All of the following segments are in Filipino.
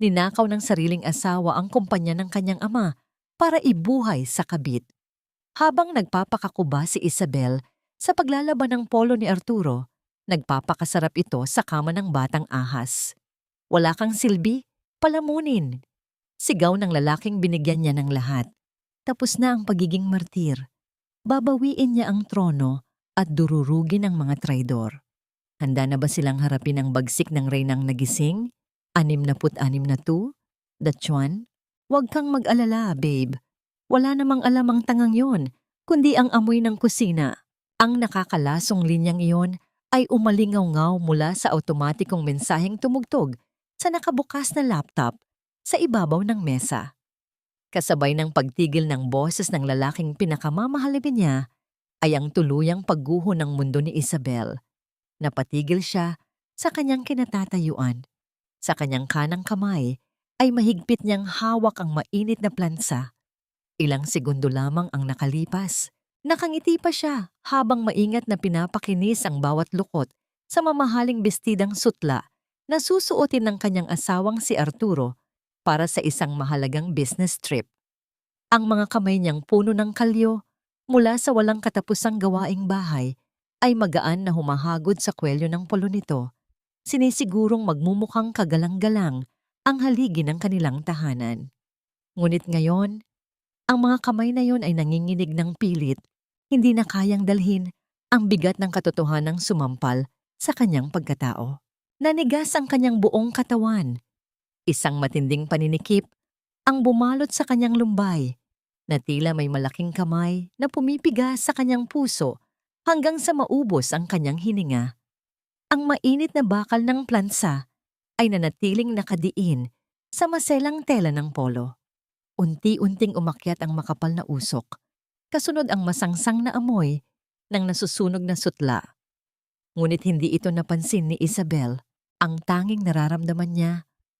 Ninakaw ng sariling asawa ang kumpanya ng kanyang ama para ibuhay sa kabit. Habang nagpapakakuba si Isabel sa paglalaban ng polo ni Arturo, nagpapakasarap ito sa kama ng batang ahas. Wala kang silbi, palamunin. Sigaw ng lalaking binigyan niya ng lahat. Tapos na ang pagiging martir. Babawiin niya ang trono at dururugin ang mga traidor. Handa na ba silang harapin ang bagsik ng reynang nagising? 66 na tu? Datchuan? Huwag kang mag-alala, babe. Wala namang alam ang tangang yon, kundi ang amoy ng kusina. Ang nakakalasong linyang iyon ay umalingaw-ngaw mula sa automatikong mensaheng tumugtog sa nakabukas na laptop sa ibabaw ng mesa. Kasabay ng pagtigil ng boses ng lalaking pinakamamahalin niya ay ang tuluyang pagguho ng mundo ni Isabel. Napatigil siya sa kanyang kinatatayuan. Sa kanyang kanang kamay ay mahigpit niyang hawak ang mainit na plansa. Ilang segundo lamang ang nakalipas. Nakangiti pa siya habang maingat na pinapakinis ang bawat lukot sa mamahaling bestidang sutla na susuotin ng kanyang asawang si Arturo para sa isang mahalagang business trip. Ang mga kamay niyang puno ng kalyo mula sa walang katapusang gawaing bahay ay magaan na humahagod sa kwelyo ng polo nito, sinisigurong magmumukhang kagalang-galang ang haligi ng kanilang tahanan. Ngunit ngayon, ang mga kamay na yon ay nanginginig ng pilit, hindi na kayang dalhin ang bigat ng katotohanang sumampal sa kanyang pagkatao. Nanigas ang kanyang buong katawan. Isang matinding paninikip ang bumalot sa kanyang lumbay, na tila may malaking kamay na pumipigas sa kanyang puso hanggang sa maubos ang kanyang hininga. Ang mainit na bakal ng plansa ay nanatiling nakadiin sa maselang tela ng polo. Unti-unting umakyat ang makapal na usok, kasunod ang masangsang na amoy ng nasusunog na sutla. Ngunit hindi ito napansin ni Isabel. Ang tanging nararamdaman niya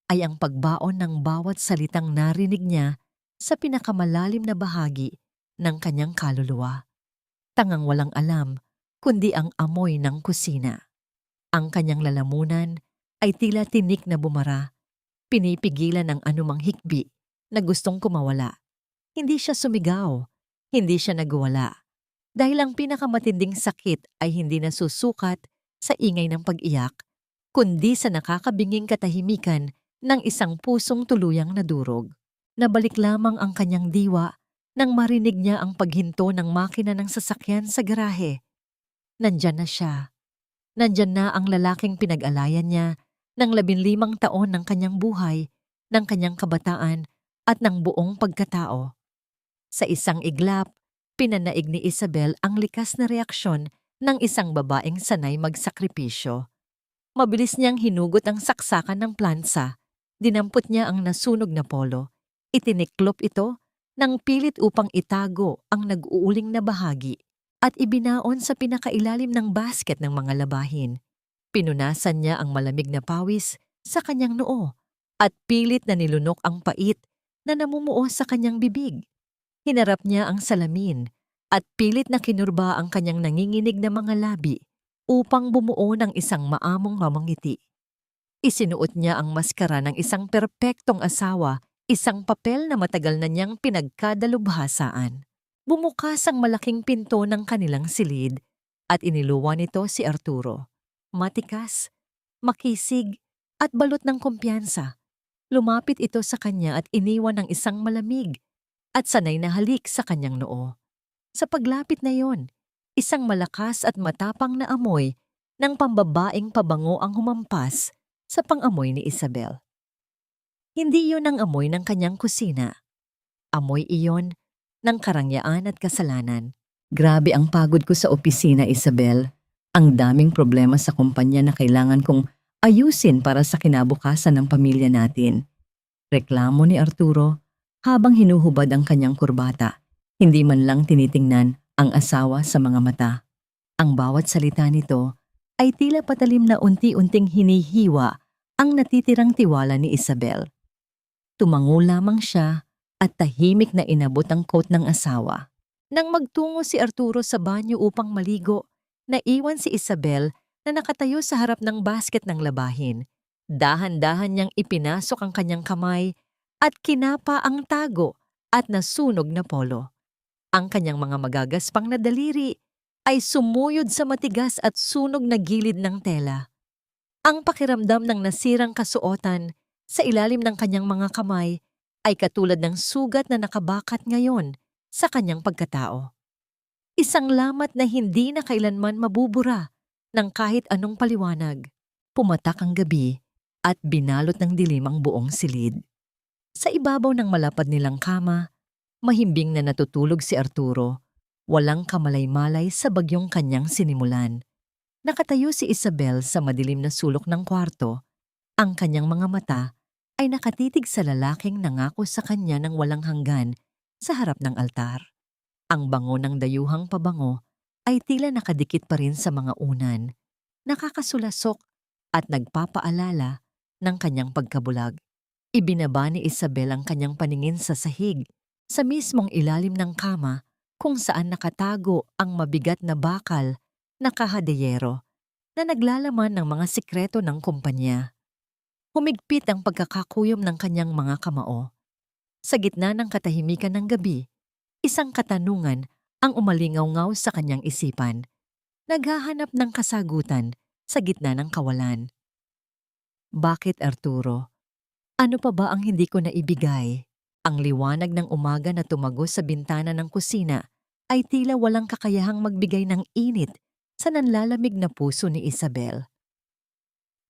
ay ang pagbaon ng bawat salitang narinig niya sa pinakamalalim na bahagi ng kanyang kaluluwa. Tangang walang alam, kundi ang amoy ng kusina. Ang kanyang lalamunan ay tila tinik na bumara, pinipigilan ang anumang hikbi na gustong kumawala. Hindi siya sumigaw, hindi siya nagwala, dahil ang pinakamatinding sakit ay hindi nasusukat sa ingay ng pag-iyak, kundi sa nakakabinging katahimikan ng isang pusong tuluyang nadurog. Nabalik lamang ang kanyang diwa nang marinig niya ang paghinto ng makina ng sasakyan sa garahe. Nandyan na siya. Nandyan na ang lalaking pinag-alayan niya ng 15 taon ng kanyang buhay, ng kanyang kabataan at ng buong pagkatao. Sa isang iglap, pinanaig ni Isabel ang likas na reaksyon ng isang babaeng sanay magsakripisyo. Mabilis niyang hinugot ang saksakan ng plansa. Dinampot niya ang nasunog na polo. Itiniklop ito ng pilit upang itago ang nag-uuling na bahagi at ibinaon sa pinakailalim ng basket ng mga labahin. Pinunasan niya ang malamig na pawis sa kanyang noo at pilit na nilunok ang pait na namumuo sa kanyang bibig. Hinarap niya ang salamin at pilit na kinurba ang kanyang nanginginig na mga labi upang bumuo ng isang maamong mamangiti. Isinuot niya ang maskara ng isang perpektong asawa, isang papel na matagal na niyang pinagkadalubhasaan. Bumukas ang malaking pinto ng kanilang silid at iniluwa nito si Arturo. Matikas, makisig at balot ng kumpiyansa. Lumapit ito sa kanya at iniwan ng isang malamig at sanay na halik sa kanyang noo. Sa paglapit na yon, isang malakas at matapang na amoy ng pambabaeng pabango ang humampas sa pang-amoy ni Isabel. Hindi iyon ang amoy ng kanyang kusina. Amoy iyon ng karangyaan at kasalanan. Grabe ang pagod ko sa opisina, Isabel. Ang daming problema sa kumpanya na kailangan kong ayusin para sa kinabukasan ng pamilya natin. Reklamo ni Arturo habang hinuhubad ang kanyang kurbata. Hindi man lang tinitingnan ang asawa sa mga mata. Ang bawat salita nito ay tila patalim na unti-unting hinihiwa ang natitirang tiwala ni Isabel. Tumango lamang siya at tahimik na inabot ang coat ng asawa. Nang magtungo si Arturo sa banyo upang maligo, naiwan si Isabel na nakatayo sa harap ng basket ng labahin. Dahan-dahan niyang ipinasok ang kanyang kamay at kinapa ang tago at nasunog na polo. Ang kanyang mga magagaspang na daliri ay sumuyod sa matigas at sunog na gilid ng tela. Ang pakiramdam ng nasirang kasuotan sa ilalim ng kanyang mga kamay ay katulad ng sugat na nakabakat ngayon sa kanyang pagkatao. Isang lamat na hindi na kailanman mabubura ng kahit anong paliwanag. Pumatak ang gabi at binalot ng dilim ang buong silid. Sa ibabaw ng malapad nilang kama, mahimbing na natutulog si Arturo, walang kamalay-malay sa bagyong kanyang sinimulan. Nakatayo si Isabel sa madilim na sulok ng kwarto. Ang kanyang mga mata ay nakatitig sa lalaking nangako sa kanya ng walang hanggan sa harap ng altar. Ang bango ng dayuhang pabango ay tila nakadikit pa rin sa mga unan, nakakasulasok at nagpapaalala ng kanyang pagkabulag. Ibinaba ni Isabel ang kanyang paningin sa sahig, sa mismong ilalim ng kama kung saan nakatago ang mabigat na bakal na kahadeyero na naglalaman ng mga sikreto ng kumpanya. Humigpit ang pagkakakuyom ng kanyang mga kamao. Sa gitna ng katahimikan ng gabi, isang katanungan ang umalingaw-ngaw sa kanyang isipan. Naghahanap ng kasagutan sa gitna ng kawalan. Bakit, Arturo? Ano pa ba ang hindi ko naibigay? Ang liwanag ng umaga na tumagos sa bintana ng kusina ay tila walang kakayahang magbigay ng init sa nanlalamig na puso ni Isabel.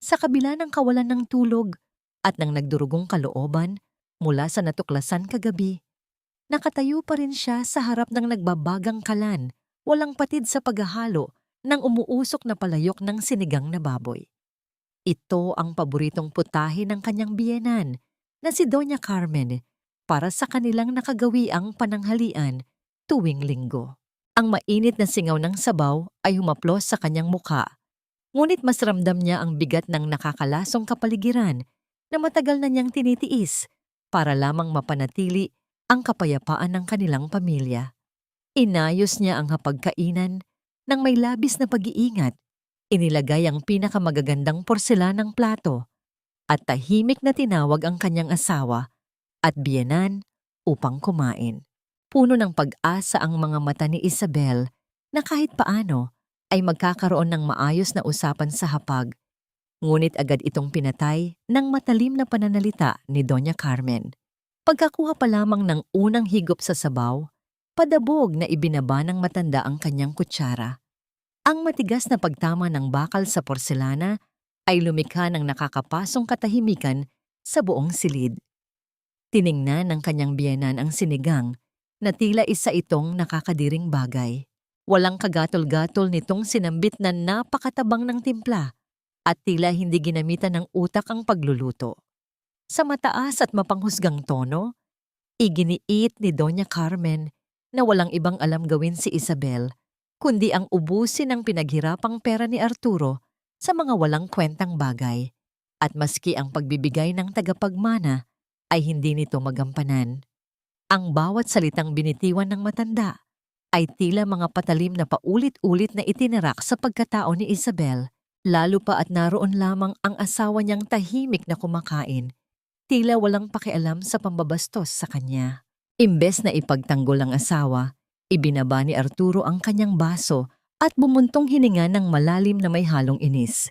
Sa kabila ng kawalan ng tulog at ng nagdurugong kalooban mula sa natuklasan kagabi, nakatayo pa rin siya sa harap ng nagbabagang kalan, walang patid sa paghahalo ng umuusok na palayok ng sinigang na baboy. Ito ang paboritong putahe ng kanyang biyenan na si Doña Carmen para sa kanilang nakagawiang pananghalian tuwing linggo. Ang mainit na singaw ng sabaw ay humaplos sa kanyang mukha, ngunit mas ramdam niya ang bigat ng nakakalasong kapaligiran na matagal na niyang tinitiis para lamang mapanatili ang kapayapaan ng kanilang pamilya. Inayos niya ang hapagkainan ng may labis na pag-iingat, inilagay ang pinakamagagandang porselanang plato at tahimik na tinawag ang kanyang asawa at biyenan upang kumain. Puno ng pag-asa ang mga mata ni Isabel na kahit paano ay magkakaroon ng maayos na usapan sa hapag, ngunit agad itong pinatay ng matalim na pananalita ni Doña Carmen. Pagkakuha pa lamang ng unang higop sa sabaw, padabog na ibinaba ng matanda ang kanyang kutsara. Ang matigas na pagtama ng bakal sa porselana ay lumikha ng nakakapasong katahimikan sa buong silid. Tiningnan ng kanyang biyenan ang sinigang na tila isa itong nakakadiring bagay. Walang kagatol-gatol nitong sinambit na napakatabang ng timpla at tila hindi ginamitan ng utak ang pagluluto. Sa mataas at mapanghusgang tono, iginiit ni Doña Carmen na walang ibang alam gawin si Isabel kundi ang ubusin ng pinaghirapang pera ni Arturo sa mga walang kwentang bagay, at maski ang pagbibigay ng tagapagmana ay hindi nito magampanan. Ang bawat salitang binitiwan ng matanda ay tila mga patalim na paulit-ulit na itinirak sa pagkatao ni Isabel, lalo pa at naroon lamang ang asawa niyang tahimik na kumakain, tila walang pakialam sa pambabastos sa kanya. Imbes na ipagtanggol ang asawa, ibinaba ni Arturo ang kanyang baso at bumuntong hininga ng malalim na may halong inis.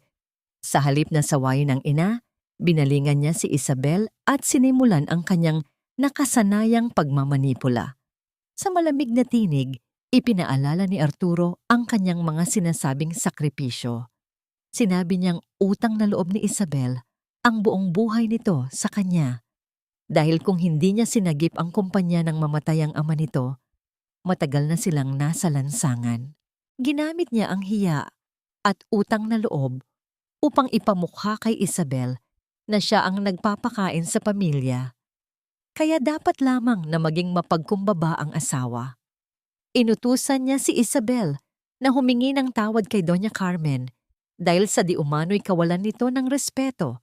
Sa halip na sawayin ng ina, binalingan niya si Isabel at sinimulan ang kanyang nakasanayang pagmamanipula. Sa malamig na tinig, ipinaalala ni Arturo ang kanyang mga sinasabing sakripisyo. Sinabi niyang utang na loob ni Isabel ang buong buhay nito sa kanya. Dahil kung hindi niya sinagip ang kumpanya ng mamatay ang ama nito, matagal na silang nasa lansangan. Ginamit niya ang hiya at utang na loob upang ipamukha kay Isabel na siya ang nagpapakain sa pamilya. Kaya dapat lamang na maging mapagkumbaba ang asawa. Inutusan niya si Isabel na humingi ng tawad kay Doña Carmen dahil sa di umano'y kawalan nito ng respeto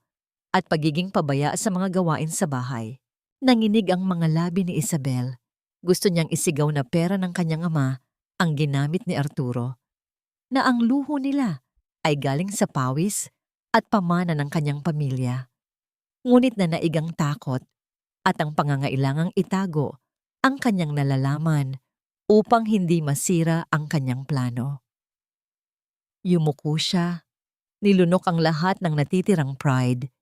at pagiging pabaya sa mga gawain sa bahay. Nanginig ang mga labi ni Isabel. Gusto niyang isigaw na pera ng kanyang ama ang ginamit ni Arturo, na ang luho nila ay galing sa pawis at pamana ng kanyang pamilya. Ngunit nanaigang takot at ang pangangailangang itago ang kanyang nalalaman upang hindi masira ang kanyang plano. Yumuko siya, nilunok ang lahat ng natitirang pride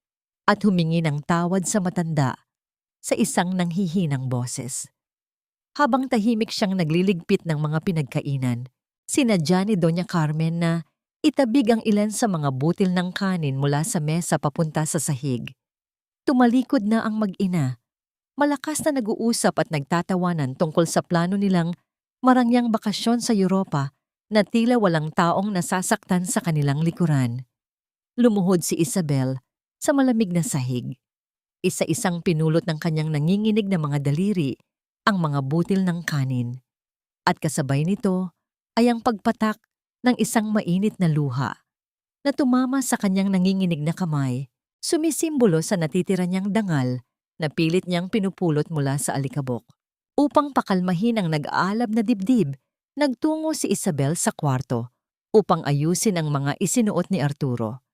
at humingi ng tawad sa matanda sa isang nanghihinang boses. Habang tahimik siyang nagliligpit ng mga pinagkainan, sinadya ni Doña Carmen na itabig ang ilan sa mga butil ng kanin mula sa mesa papunta sa sahig. Tumalikod na ang mag-ina, malakas na nag-uusap at nagtatawanan tungkol sa plano nilang marangyang bakasyon sa Europa na tila walang taong nasasaktan sa kanilang likuran. Lumuhod si Isabel sa malamig na sahig. Isa-isang pinulot ng kanyang nanginginig na mga daliri ang mga butil ng kanin. At kasabay nito ay ang pagpatak ng isang mainit na luha na tumama sa kanyang nanginginig na kamay, sumisimbolo sa natitira niyang dangal na pilit niyang pinupulot mula sa alikabok. Upang pakalmahin ang nag-aalab na dibdib, nagtungo si Isabel sa kwarto upang ayusin ang mga isinuot ni Arturo.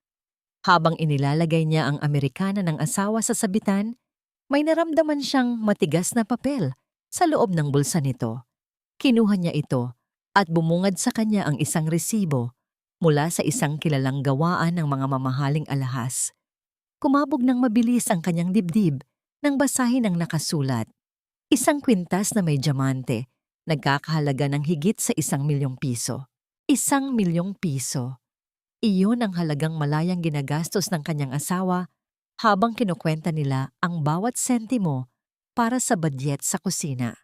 Habang inilalagay niya ang Amerikana ng asawa sa sabitan, may naramdaman siyang matigas na papel sa loob ng bulsa nito. Kinuha niya ito at bumungad sa kanya ang isang resibo mula sa isang kilalang gawaan ng mga mamahaling alahas. Kumabog ng mabilis ang kanyang dibdib nang basahin ang nakasulat. Isang kwintas na may diamante, nagkakahalaga ng higit sa 1,000,000 piso. 1,000,000 piso. Iyon ang halagang malayang ginagastos ng kanyang asawa habang kinukwenta nila ang bawat sentimo para sa badyet sa kusina.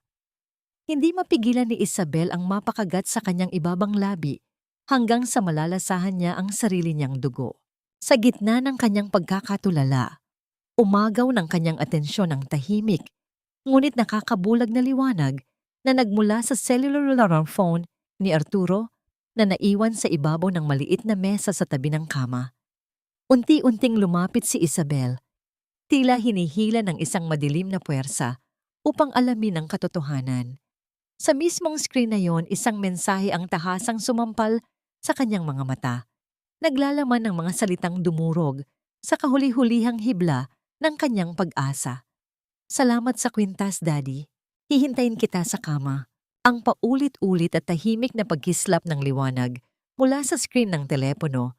Hindi mapigilan ni Isabel ang mapakagat sa kanyang ibabang labi hanggang sa malalasahan niya ang sarili niyang dugo. Sa gitna ng kanyang pagkakatulala, umagaw ng kanyang atensyon ang tahimik, ngunit nakakabulag na liwanag na nagmula sa cellular phone ni Arturo na naiwan sa ibabaw ng maliit na mesa sa tabi ng kama. Unti-unting lumapit si Isabel, tila hinihila ng isang madilim na puwersa upang alamin ang katotohanan. Sa mismong screen na yon, isang mensahe ang tahasang sumampal sa kanyang mga mata. Naglalaman ng mga salitang dumurog sa kahuli-hulihang hibla ng kanyang pag-asa. "Salamat sa kwintas, Daddy. Hihintayin kita sa kama." Ang paulit-ulit at tahimik na pagkislap ng liwanag mula sa screen ng telepono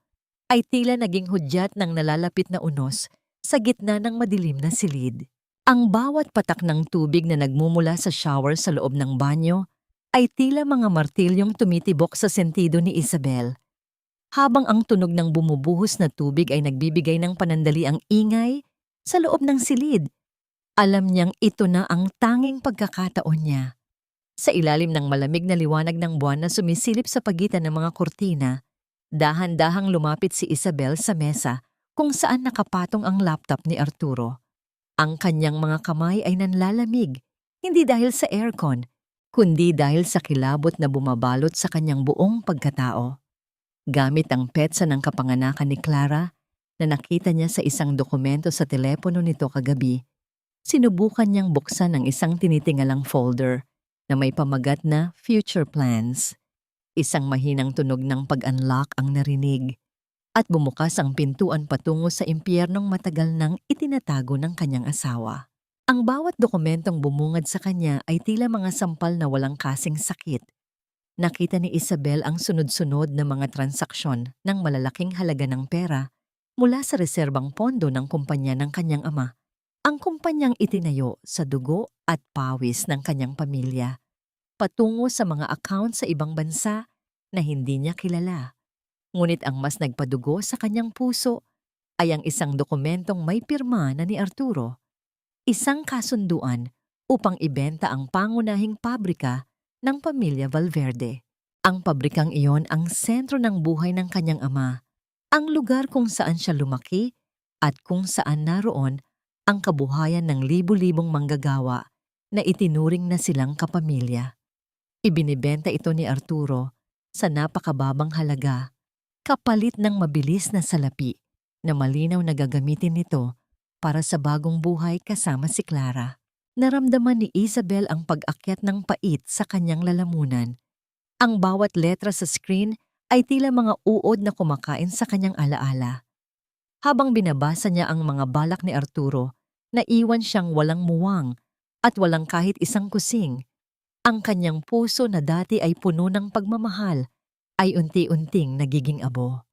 ay tila naging hudyat ng nalalapit na unos sa gitna ng madilim na silid. Ang bawat patak ng tubig na nagmumula sa shower sa loob ng banyo ay tila mga martilyong tumitibok sa sentido ni Isabel. Habang ang tunog ng bumubuhos na tubig ay nagbibigay ng panandaliang ingay sa loob ng silid, alam niyang ito na ang tanging pagkakataon niya. Sa ilalim ng malamig na liwanag ng buwan na sumisilip sa pagitan ng mga kurtina, dahan-dahang lumapit si Isabel sa mesa kung saan nakapatong ang laptop ni Arturo. Ang kanyang mga kamay ay nanlalamig, hindi dahil sa aircon, kundi dahil sa kilabot na bumabalot sa kanyang buong pagkatao. Gamit ang petsa ng kapanganakan ni Clara na nakita niya sa isang dokumento sa telepono nito kagabi, sinubukan niyang buksan ang isang tinitingalang folder na may pamagat na future plans. Isang mahinang tunog ng pag-unlock ang narinig at bumukas ang pintuan patungo sa impyernong matagal nang itinatago ng kanyang asawa. Ang bawat dokumentong bumungad sa kanya ay tila mga sampal na walang kasing sakit. Nakita ni Isabel ang sunod-sunod na mga transaksyon ng malalaking halaga ng pera mula sa reserbang pondo ng kumpanya ng kanyang ama. Ang kumpanyang itinayo sa dugo at pawis ng kanyang pamilya, patungo sa mga account sa ibang bansa na hindi niya kilala. Ngunit ang mas nagpadugo sa kanyang puso ay ang isang dokumentong may pirma na ni Arturo. Isang kasunduan upang ibenta ang pangunahing pabrika ng pamilya Valverde. Ang pabrikang iyon ang sentro ng buhay ng kanyang ama, ang lugar kung saan siya lumaki at kung saan naroon ang kabuhayan ng libu-libong manggagawa na itinuring na silang kapamilya. Ibinibenta ito ni Arturo sa napakababang halaga, kapalit ng mabilis na salapi na malinaw na gagamitin nito para sa bagong buhay kasama si Clara. Naramdaman ni Isabel ang pag-akyat ng pait sa kanyang lalamunan. Ang bawat letra sa screen ay tila mga uod na kumakain sa kanyang alaala. Habang binabasa niya ang mga balak ni Arturo, naiwan siyang walang muwang at walang kahit isang kusing. Ang kanyang puso na dati ay puno ng pagmamahal ay unti-unting nagiging abo.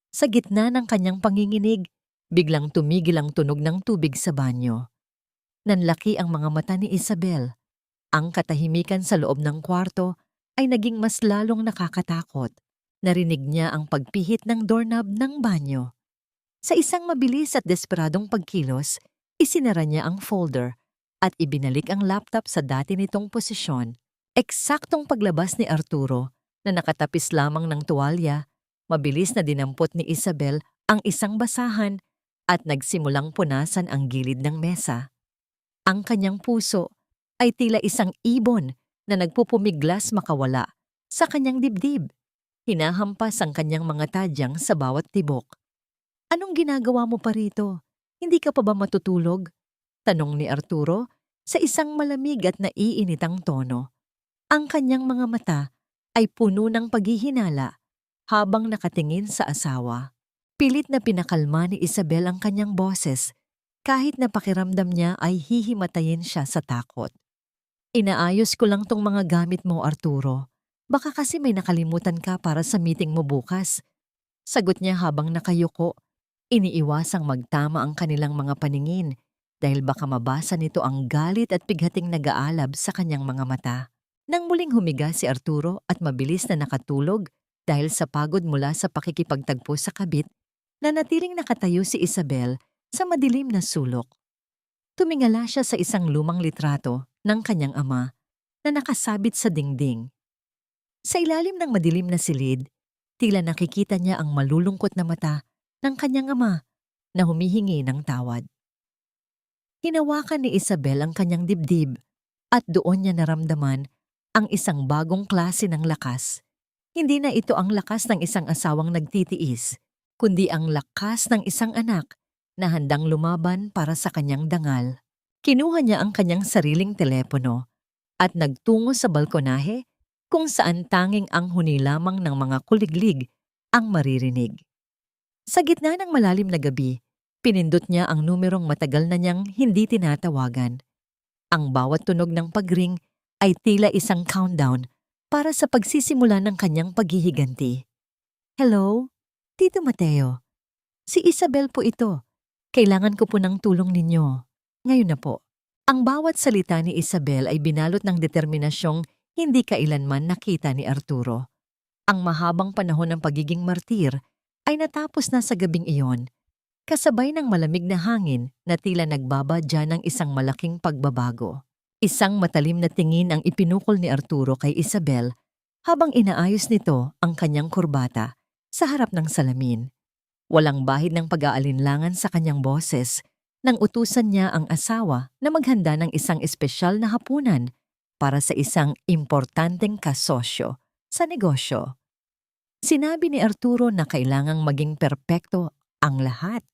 Sa gitna ng kanyang panginginig, biglang tumigil ang tunog ng tubig sa banyo. Nanlaki ang mga mata ni Isabel. Ang katahimikan sa loob ng kwarto ay naging mas lalong nakakatakot. Narinig niya ang pagpihit ng doorknob ng banyo. Sa isang mabilis at desperadong pagkilos, isinara niya ang folder at ibinalik ang laptop sa dati nitong posisyon. Eksaktong paglabas ni Arturo na nakatapis lamang ng tuwalya, mabilis na dinampot ni Isabel ang isang basahan at nagsimulang punasan ang gilid ng mesa. Ang kanyang puso ay tila isang ibon na nagpupumiglas makawala sa kanyang dibdib. Hinahampas ang kanyang mga tadyang sa bawat tibok. "Anong ginagawa mo pa rito? Hindi ka pa ba matutulog?" tanong ni Arturo sa isang malamig at naiinitang tono. Ang kanyang mga mata ay puno ng paghihinala habang nakatingin sa asawa. Pilit na pinakalma ni Isabel ang kanyang boses kahit na pakiramdam niya ay hihimatayin siya sa takot. "Inaayos ko lang tong mga gamit mo, Arturo. Baka kasi may nakalimutan ka para sa meeting mo bukas." Sagot niya habang nakayuko. Iniiwasang magtama ang kanilang mga paningin dahil baka mabasa nito ang galit at pighating nag-aalab sa kanyang mga mata. Nang muling humiga si Arturo at mabilis na nakatulog dahil sa pagod mula sa pakikipagtagpo sa kabit, nanatiling nakatayo si Isabel sa madilim na sulok. Tumingala siya sa isang lumang litrato ng kanyang ama na nakasabit sa dingding. Sa ilalim ng madilim na silid, tila nakikita niya ang malulungkot na mata ng kanyang ama na humihingi ng tawad. Hinawakan ni Isabel ang kanyang dibdib at doon niya naramdaman ang isang bagong klase ng lakas. Hindi na ito ang lakas ng isang asawang nagtitiis, kundi ang lakas ng isang anak na handang lumaban para sa kanyang dangal. Kinuha niya ang kanyang sariling telepono at nagtungo sa balkonahe kung saan tanging ang huni lamang ng mga kuliglig ang maririnig. Sa gitna ng malalim na gabi, pinindot niya ang numerong matagal na niyang hindi tinatawagan. Ang bawat tunog ng pagring ay tila isang countdown para sa pagsisimula ng kanyang paghihiganti. "Hello? Tito Mateo. Si Isabel po ito. Kailangan ko po ng tulong ninyo. Ngayon na po." Ang bawat salita ni Isabel ay binalot ng determinasyong hindi kailanman nakita ni Arturo. Ang mahabang panahon ng pagiging martir ay natapos na sa gabing iyon, kasabay ng malamig na hangin na tila nagbabadya ng isang malaking pagbabago. Isang matalim na tingin ang ipinukol ni Arturo kay Isabel habang inaayos nito ang kanyang kurbata sa harap ng salamin. Walang bahid ng pag-aalinlangan sa kanyang boses nang utusan niya ang asawa na maghanda ng isang espesyal na hapunan para sa isang importanteng kasosyo sa negosyo. Sinabi ni Arturo na kailangang maging perpekto ang lahat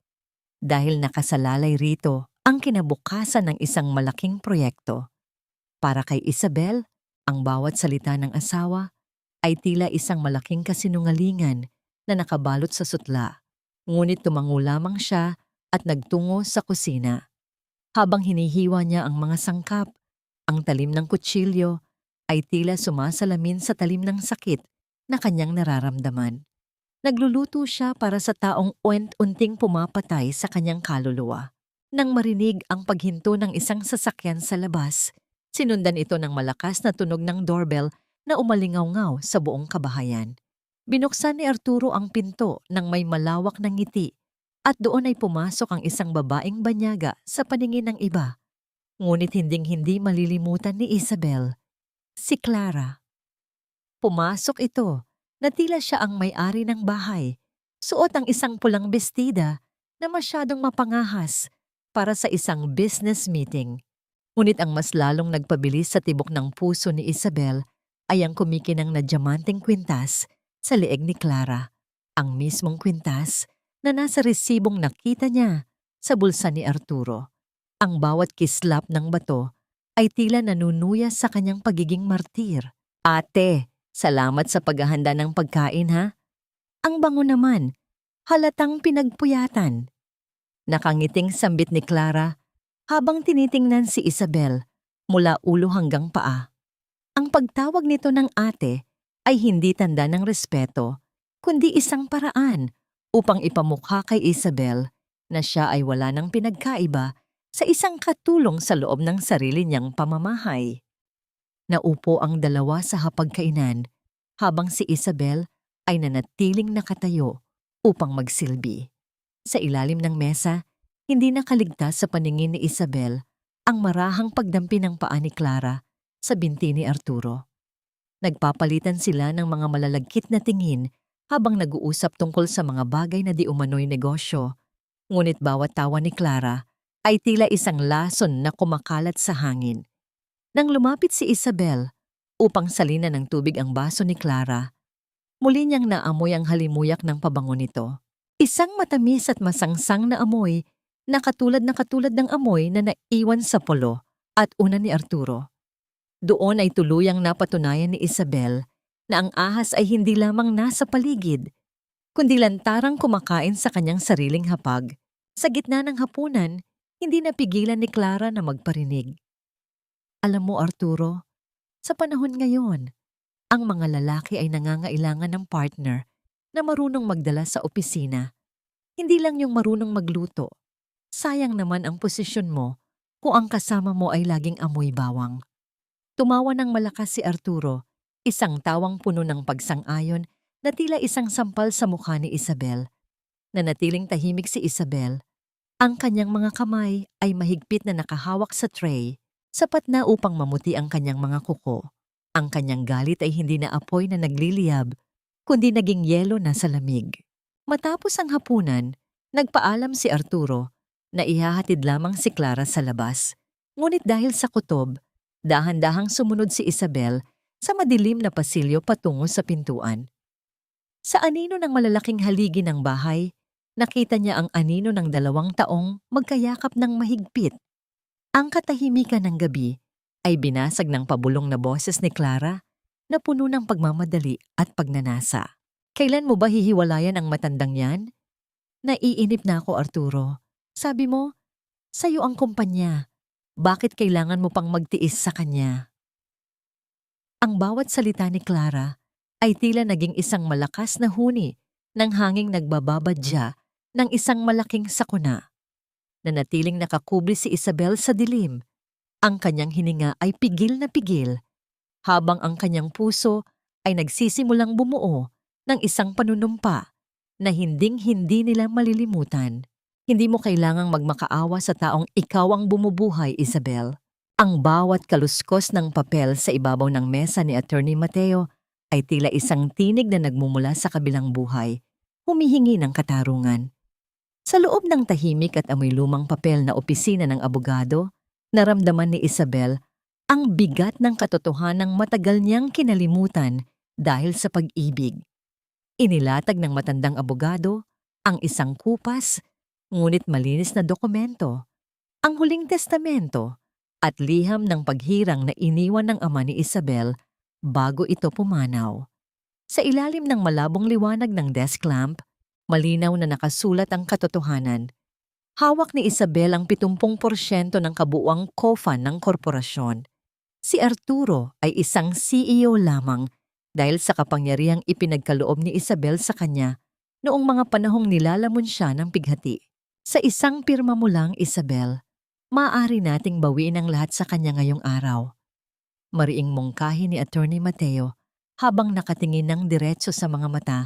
dahil nakasalalay rito ang kinabukasan ng isang malaking proyekto. Para kay Isabel, ang bawat salita ng asawa ay tila isang malaking kasinungalingan na nakabalot sa sutla. Ngunit tumango lamang siya at nagtungo sa kusina. Habang hinihiwa niya ang mga sangkap, ang talim ng kutsilyo ay tila sumasalamin sa talim ng sakit na kanyang nararamdaman. Nagluluto siya para sa taong unting pumapatay sa kanyang kaluluwa. Nang marinig ang paghinto ng isang sasakyan sa labas, sinundan ito ng malakas na tunog ng doorbell na umalingaw-ngaw sa buong kabahayan. Binuksan ni Arturo ang pinto ng may malawak na ngiti at doon ay pumasok ang isang babaeng banyaga sa paningin ng iba. Ngunit hinding-hindi malilimutan ni Isabel, si Clara. Pumasok ito na tila siya ang may-ari ng bahay. Suot ang isang pulang bestida na masyadong mapangahas para sa isang business meeting. Ngunit ang mas lalong nagpabilis sa tibok ng puso ni Isabel ay ang kumikinang na diamanteng kwintas sa leeg ni Clara. Ang mismong kwintas na nasa resibong nakita niya sa bulsa ni Arturo. Ang bawat kislap ng bato ay tila nanunuya sa kanyang pagiging martir. "Ate, salamat sa paghahanda ng pagkain ha. Ang bango naman, halatang pinagpuyatan." Nakangiting sambit ni Clara habang tinitingnan si Isabel mula ulo hanggang paa. Ang pagtawag nito ng ate ay hindi tanda ng respeto, kundi isang paraan upang ipamukha kay Isabel na siya ay wala ng pinagkaiba sa isang katulong sa loob ng sarili niyang pamamahay. Naupo ang dalawa sa hapagkainan habang si Isabel ay nanatiling nakatayo upang magsilbi. Sa ilalim ng mesa, hindi nakaligtas sa paningin ni Isabel ang marahang pagdampi ng paa ni Clara sa binti ni Arturo. Nagpapalitan sila ng mga malalagkit na tingin habang nag-uusap tungkol sa mga bagay na di umano'y negosyo, ngunit bawat tawa ni Clara ay tila isang lason na kumakalat sa hangin. Nang lumapit si Isabel upang salinan ng tubig ang baso ni Clara, muli niyang naamoy ang halimuyak ng pabango nito. Isang matamis at masangsang na amoy na katulad ng amoy na naiwan sa polo at una ni Arturo. Doon ay tuluyang napatunayan ni Isabel na ang ahas ay hindi lamang nasa paligid, kundi lantarang kumakain sa kanyang sariling hapag. Sa gitna ng hapunan, hindi napigilan ni Clara na magparinig. Alam mo, Arturo, sa panahon ngayon, ang mga lalaki ay nangangailangan ng partner na marunong magdala sa opisina. Hindi lang yung marunong magluto. Sayang naman ang posisyon mo kung ang kasama mo ay laging amoy bawang. Tumawa ng malakas si Arturo, isang tawang puno ng pagsang-ayon na tila isang sampal sa mukha ni Isabel. Nanatiling tahimik si Isabel. Ang kanyang mga kamay ay mahigpit na nakahawak sa tray, sapat na upang mamuti ang kanyang mga kuko. Ang kanyang galit ay hindi na apoy na nagliliyab, kundi naging yelo na sa lamig. Matapos ang hapunan, nagpaalam si Arturo na ihahatid lamang si Clara sa labas. Ngunit dahil sa kutob, dahan-dahang sumunod si Isabel sa madilim na pasilyo patungo sa pintuan. Sa anino ng malalaking haligi ng bahay, nakita niya ang anino ng 2 taong magkayakap ng mahigpit. Ang katahimikan ng gabi ay binasag ng pabulong na boses ni Clara na puno ng pagmamadali at pagnanasa. Kailan mo ba hihiwalayan ang matandang yan? Naiinip na ako, Arturo. Sabi mo, sa'yo ang kumpanya. Bakit kailangan mo pang magtiis sa kanya? Ang bawat salita ni Clara ay tila naging isang malakas na huni ng hanging nagbababadya ng isang malaking sakuna. Nanatiling nakakubli si Isabel sa dilim. Ang kanyang hininga ay pigil na pigil, habang ang kanyang puso ay nagsisimulang bumuo ng isang panunumpa na hinding-hindi nila malilimutan. Hindi mo kailangang magmakaawa sa taong ikaw ang bumubuhay, Isabel. Ang bawat kaluskos ng papel sa ibabaw ng mesa ni Attorney Mateo ay tila isang tinig na nagmumula sa kabilang buhay, humihingi ng katarungan. Sa loob ng tahimik at amoy lumang papel na opisina ng abogado, naramdaman ni Isabel ang bigat ng katotohanang matagal niyang kinalimutan dahil sa pag-ibig. Inilatag ng matandang abogado ang isang kupas, ngunit malinis na dokumento, ang huling testamento at liham ng paghirang na iniwan ng ama ni Isabel bago ito pumanaw. Sa ilalim ng malabong liwanag ng desk lamp, malinaw na nakasulat ang katotohanan. Hawak ni Isabel ang 70% ng kabuuang COFA ng korporasyon. Si Arturo ay isang CEO lamang dahil sa kapangyarihang ipinagkaloob ni Isabel sa kanya noong mga panahong nilalamon siya ng pighati. Sa isang pirma mo lang, Isabel, maaari nating bawiin ang lahat sa kanya ngayong araw. Mariing mungkahi ni Attorney Mateo habang nakatingin ng diretso sa mga mata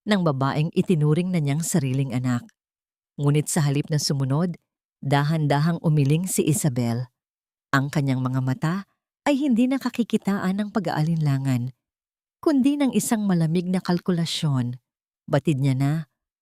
ng babaeng itinuring na niyang sariling anak. Ngunit sa halip na sumunod, dahan-dahang umiling si Isabel. Ang kanyang mga mata ay hindi nakakikitaan ng pag-aalinlangan, kundi ng isang malamig na kalkulasyon. Batid niya na,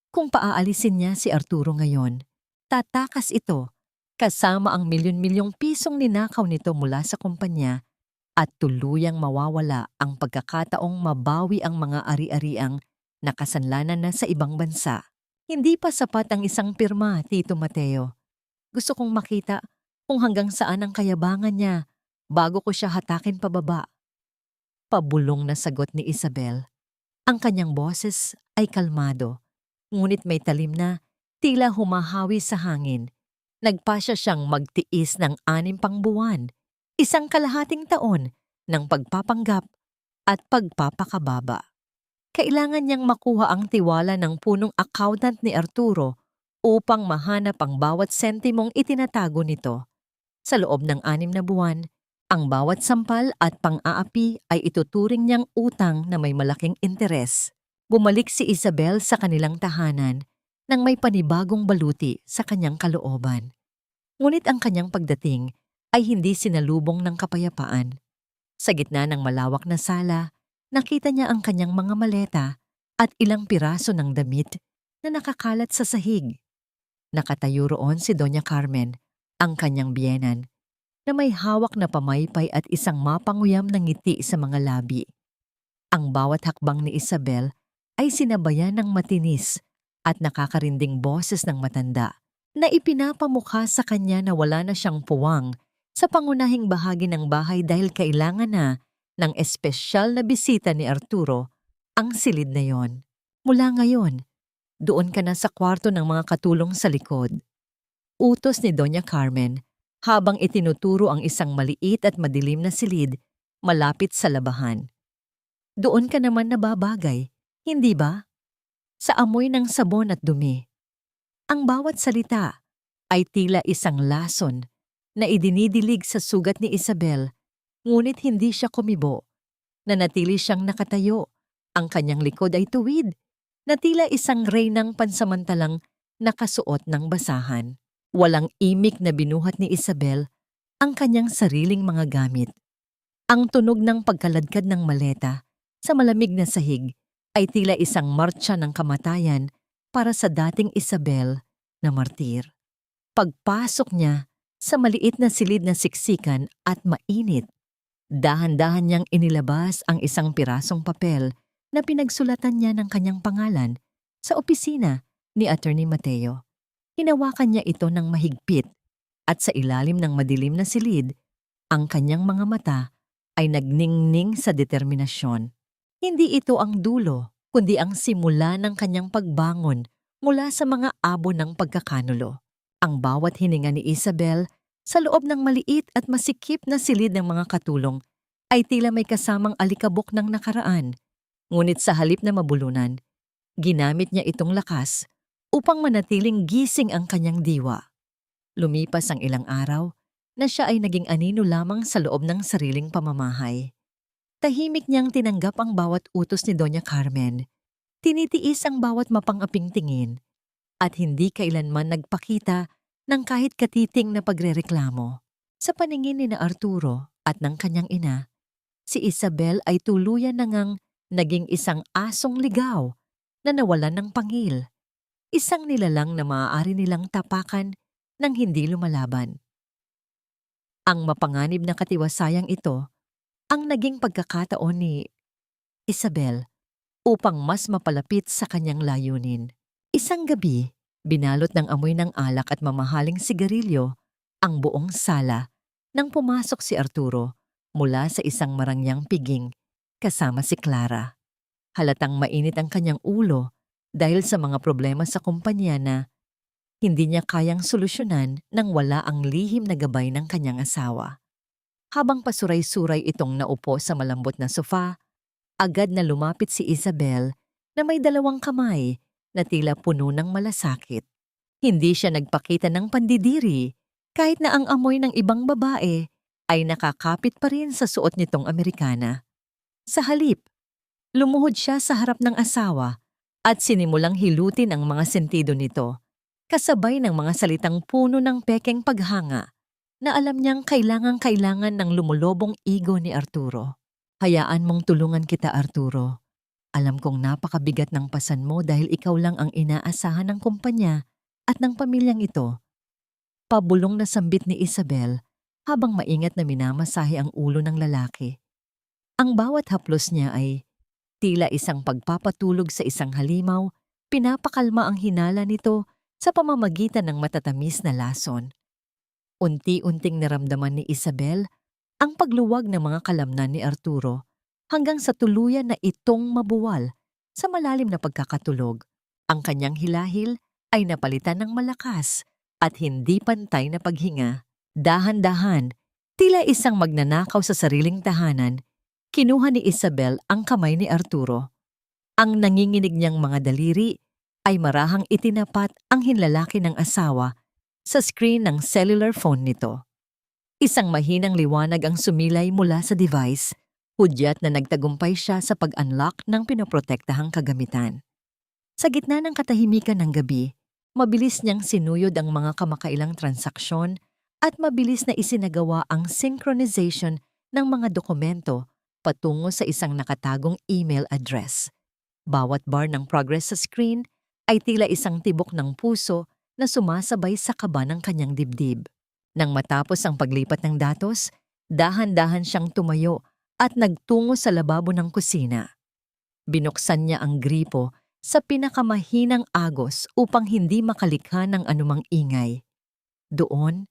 kung paaalisin niya si Arturo ngayon, tatakas ito kasama ang milyon-milyong pisong ninakaw nito mula sa kumpanya at tuluyang mawawala ang pagkakataong mabawi ang mga ari-ariang nakasanlanan na sa ibang bansa. Hindi pa sapat ang isang pirma, Tito Mateo. Gusto kong makita kung hanggang saan ang kayabangan niya bago ko siya hatakin pababa. Pabulong na sagot ni Isabel. Ang kanyang boses ay kalmado, ngunit may talim na Tila humahawi sa hangin. Nagpasya siyang magtiis ng 6 pang buwan, 1 kalahating taon ng pagpapanggap at pagpapakababa. Kailangan niyang makuha ang tiwala ng punong accountant ni Arturo upang mahanap ang bawat sentimong itinatago nito. Sa loob ng 6 na buwan, ang bawat sampal at pang-aapi ay ituturing niyang utang na may malaking interes. Bumalik si Isabel sa kanilang tahanan nang may panibagong baluti sa kanyang kalooban. Ngunit ang kanyang pagdating ay hindi sinalubong ng kapayapaan. Sa gitna ng malawak na sala, nakita niya ang kanyang mga maleta at ilang piraso ng damit na nakakalat sa sahig. Nakatayo roon si Doña Carmen, ang kanyang biyenan, na may hawak na pamaypay at isang mapanguyam na ngiti sa mga labi. Ang bawat hakbang ni Isabel ay sinabayan ng matinis at nakakarinding boses ng matanda na ipinapamukha sa kanya na wala na siyang puwang sa pangunahing bahagi ng bahay dahil kailangan na ng espesyal na bisita ni Arturo ang silid na yon. Mula ngayon, doon ka na sa kwarto ng mga katulong sa likod. Utos ni Doña Carmen habang itinuturo ang isang maliit at madilim na silid malapit sa labahan. Doon ka naman nababagay, hindi ba? Sa amoy ng sabon at dumi. Ang bawat salita ay tila isang lason na idinidilig sa sugat ni Isabel, ngunit hindi siya kumibo. Nanatili siyang nakatayo. Ang kanyang likod ay tuwid, na tila isang reynang pansamantalang nakasuot ng basahan. Walang imik na binuhat ni Isabel ang kanyang sariling mga gamit. Ang tunog ng pagkaladkad ng maleta sa malamig na sahig ay tila isang martsa ng kamatayan para sa dating Isabel na martir. Pagpasok niya sa maliit na silid na siksikan at mainit, dahan-dahan niyang inilabas ang isang pirasong papel na pinagsulatan niya ng kanyang pangalan sa opisina ni Attorney Mateo. Hinawakan niya ito ng mahigpit at sa ilalim ng madilim na silid, ang kanyang mga mata ay nagningning sa determinasyon. Hindi ito ang dulo, kundi ang simula ng kanyang pagbangon mula sa mga abo ng pagkakanulo. Ang bawat hininga ni Isabel sa loob ng maliit at masikip na silid ng mga katulong ay tila may kasamang alikabok ng nakaraan. Ngunit sa halip na mabulunan, ginamit niya itong lakas upang manatiling gising ang kanyang diwa. Lumipas ang ilang araw na siya ay naging anino lamang sa loob ng sariling pamamahay. Tahimik niyang tinanggap ang bawat utos ni Doña Carmen, tinitiis ang bawat mapang-aping tingin, at hindi kailanman nagpakita ng kahit katiting na pagrereklamo. Sa paningin ni na Arturo at ng kanyang ina, si Isabel ay tuluyan na ngang naging isang asong ligaw na nawalan ng pangil. Isang nilalang na maaari nilang tapakan nang hindi lumalaban. Ang mapanganib na katiwasayang ito ang naging pagkakataon ni Isabel upang mas mapalapit sa kanyang layunin. Isang gabi, binalot ng amoy ng alak at mamahaling sigarilyo ang buong sala nang pumasok si Arturo mula sa isang marangyang piging kasama si Clara. Halatang mainit ang kanyang ulo dahil sa mga problema sa kumpanya na hindi niya kayang solusyonan nang wala ang lihim na gabay ng kanyang asawa. Habang pasuray-suray itong naupo sa malambot na sofa, agad na lumapit si Isabel na may 2 kamay na tila puno ng malasakit. Hindi siya nagpakita ng pandidiri kahit na ang amoy ng ibang babae ay nakakapit pa rin sa suot nitong Amerikana. Sa halip, lumuhod siya sa harap ng asawa at sinimulang hilutin ang mga sentido nito, kasabay ng mga salitang puno ng pekeng paghanga na alam niyang kailangang-kailangan ng lumulobong ego ni Arturo. Hayaan mong tulungan kita, Arturo. Alam kong napakabigat ng pasan mo dahil ikaw lang ang inaasahan ng kumpanya at ng pamilyang ito. Pabulong na sambit ni Isabel habang maingat na minamasahe ang ulo ng lalaki. Ang bawat haplos niya ay tila isang pagpapatulog sa isang halimaw, pinapakalma ang hinala nito sa pamamagitan ng matatamis na lason. Unti-unting naramdaman ni Isabel ang pagluwag ng mga kalamnan ni Arturo hanggang sa tuluyan na itong mabuwal sa malalim na pagkakatulog. Ang kanyang hilahil ay napalitan ng malakas at hindi pantay na paghinga. Dahan-dahan, tila isang magnanakaw sa sariling tahanan, kinuha ni Isabel ang kamay ni Arturo. Ang nanginginig niyang mga daliri ay marahang itinapat ang hinlalaki ng asawa sa screen ng cellular phone nito. Isang mahinang liwanag ang sumilay mula sa device, hudyat na nagtagumpay siya sa pag-unlock ng pinoprotektahang kagamitan. Sa gitna ng katahimikan ng gabi, mabilis niyang sinuyod ang mga kamakailang transaksyon at mabilis na isinagawa ang synchronization ng mga dokumento patungo sa isang nakatagong email address. Bawat bar ng progress sa screen ay tila isang tibok ng puso na sumasabay sa kaba ng kanyang dibdib. Nang matapos ang paglipat ng datos, dahan-dahan siyang tumayo at nagtungo sa lababo ng kusina. Binuksan niya ang gripo sa pinakamahinang agos upang hindi makalikha ng anumang ingay. Doon,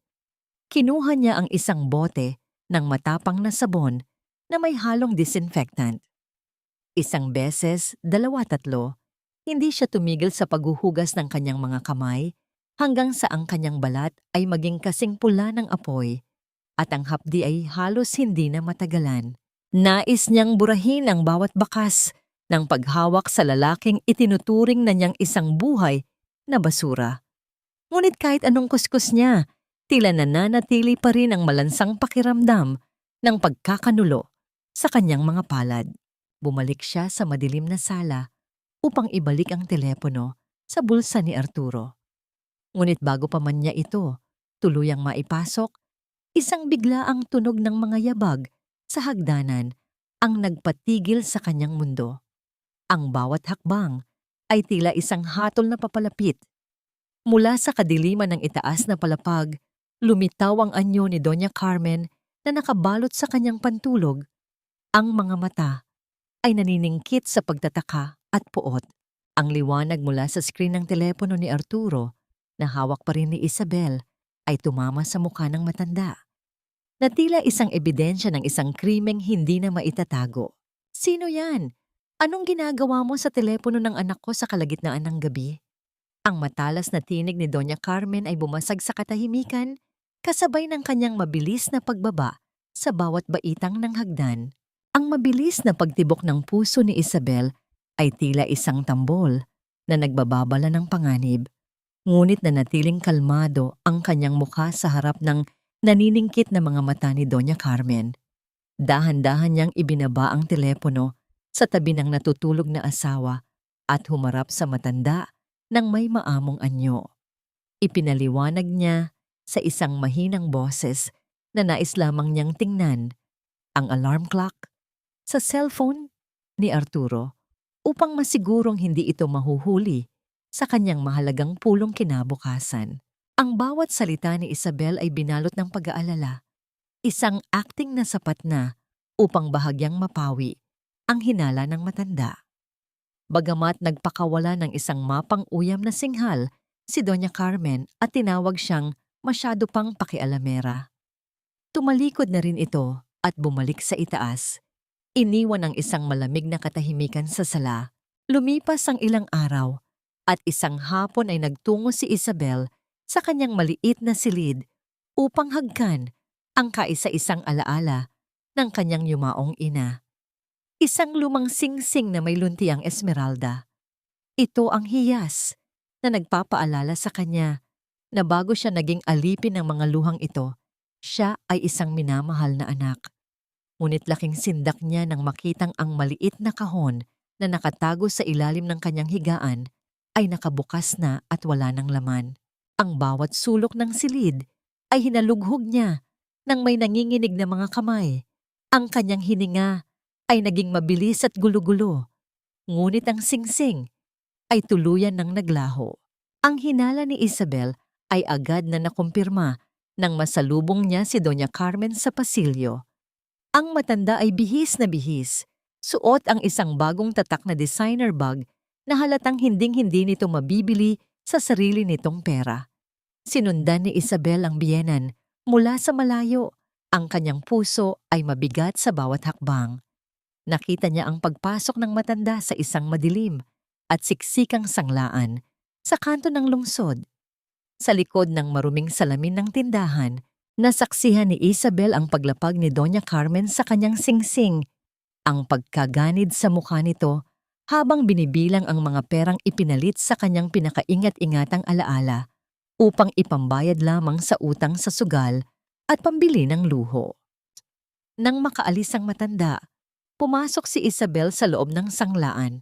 kinuha niya ang isang bote ng matapang na sabon na may halong disinfectant. Isang beses, dalawa, tatlo, hindi siya tumigil sa paghuhugas ng kanyang mga kamay hanggang sa ang kanyang balat ay maging kasing pula ng apoy at ang hapdi ay halos hindi na matagalan. Nais niyang burahin ang bawat bakas ng paghawak sa lalaking itinuturing na niyang isang buhay na basura. Ngunit kahit anong kuskus niya, tila nananatili pa rin ang malansang pakiramdam ng pagkakanulo sa kanyang mga palad. Bumalik siya sa madilim na sala upang ibalik ang telepono sa bulsa ni Arturo. Ngunit bago pa man niya ito tuluyang maipasok, isang biglaang tunog ng mga yabag sa hagdanan ang nagpatigil sa kanyang mundo. Ang bawat hakbang ay tila isang hatol na papalapit. Mula sa kadiliman ng itaas na palapag, lumitaw ang anyo ni Doña Carmen na nakabalot sa kanyang pantulog. Ang mga mata ay naniningkit sa pagtataka at puot. Ang liwanag mula sa screen ng telepono ni Arturo na hawak pa rin ni Isabel ay tumama sa mukha ng matanda, na tila isang ebidensya ng isang krimeng hindi na maitatago. Sino yan? Anong ginagawa mo sa telepono ng anak ko sa kalagitnaan ng gabi? Ang matalas na tinig ni Doña Carmen ay bumasag sa katahimikan, kasabay ng kanyang mabilis na pagbaba sa bawat baitang ng hagdan. Ang mabilis na pagtibok ng puso ni Isabel ay tila isang tambol na nagbababala ng panganib, ngunit nanatiling kalmado ang kanyang mukha sa harap ng naniningkit na mga mata ni Doña Carmen. Dahan-dahan niyang ibinaba ang telepono sa tabi ng natutulog na asawa at humarap sa matanda ng may maamong anyo. Ipinaliwanag niya sa isang mahinang boses na nais lamang niyang tingnan ang alarm clock sa cellphone ni Arturo upang masigurong hindi ito mahuhuli sa kanyang mahalagang pulong kinabukasan. Ang bawat salita ni Isabel ay binalot ng pag-aalala, isang acting na sapat na upang bahagyang mapawi ang hinala ng matanda. Bagamat nagpakawala ng isang mapang-uyam na singhal si Doña Carmen at tinawag siyang masyado pang pakialamera. Tumalikod na rin ito at bumalik sa itaas. Iniwan ang isang malamig na katahimikan sa sala. Lumipas ang ilang araw at isang hapon ay nagtungo si Isabel sa kanyang maliit na silid upang hagkan ang kaisa-isang alaala ng kanyang yumaong ina. Isang lumang singsing na may luntiang esmeralda. Ito ang hiyas na nagpapaalala sa kanya na bago siya naging alipin ng mga luhang ito, siya ay isang minamahal na anak. Ngunit laking sindak niya nang makitang ang maliit na kahon na nakatago sa ilalim ng kanyang higaan ay nakabukas na at wala ng laman. Ang bawat sulok ng silid ay hinalughog niya nang may nanginginig na mga kamay. Ang kanyang hininga ay naging mabilis at gulo-gulo, ngunit ang singsing ay tuluyan ng naglaho. Ang hinala ni Isabel ay agad na nakumpirma nang masalubong niya si Doña Carmen sa pasilyo. Ang matanda ay bihis na bihis, suot ang isang bagong tatak na designer bag na halatang hinding-hindi nito mabibili sa sarili nitong pera. Sinundan ni Isabel ang biyenan mula sa malayo. Ang kanyang puso ay mabigat sa bawat hakbang. Nakita niya ang pagpasok ng matanda sa isang madilim at siksikang sanglaan. Sa kanto ng lungsod, sa likod ng maruming salamin ng tindahan, nasaksihan ni Isabel ang paglapag ni Doña Carmen sa kanyang singsing, ang pagkaganid sa mukha nito habang binibilang ang mga perang ipinalit sa kanyang pinakaingat-ingatang alaala upang ipambayad lamang sa utang sa sugal at pambili ng luho. Nang makaalis ang matanda, pumasok si Isabel sa loob ng sanglaan.